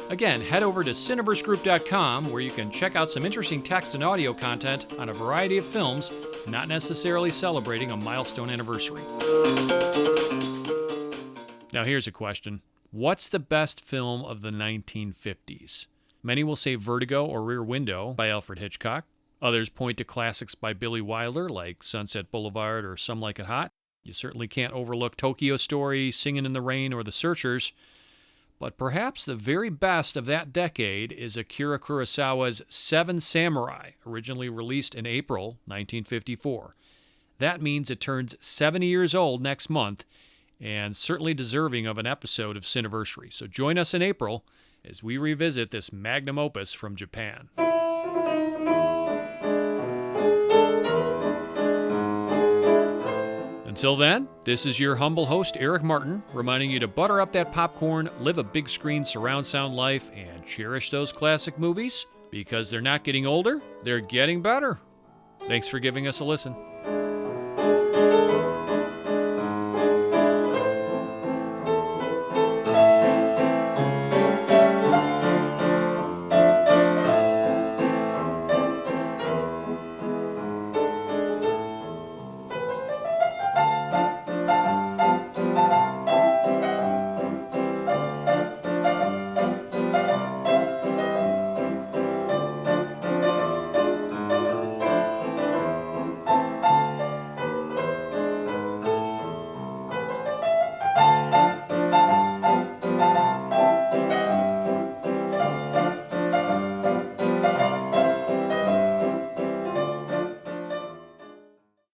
Again, head over to cineversegroup.com where you can check out some interesting text and audio content on a variety of films, not necessarily celebrating a milestone anniversary. Now here's a question. What's the best film of the 1950s? Many will say Vertigo or Rear Window by Alfred Hitchcock. Others point to classics by Billy Wilder like Sunset Boulevard or Some Like It Hot. You certainly can't overlook Tokyo Story, Singin' in the Rain, or The Searchers. But perhaps the very best of that decade is Akira Kurosawa's Seven Samurai, originally released in April 1954. That means it turns 70 years old next month, and certainly deserving of an episode of Cineversary. So join us in April as we revisit this magnum opus from Japan. Until then, this is your humble host, Eric Martin, reminding you to butter up that popcorn, live a big screen surround sound life, and cherish those classic movies, because they're not getting older, they're getting better. Thanks for giving us a listen.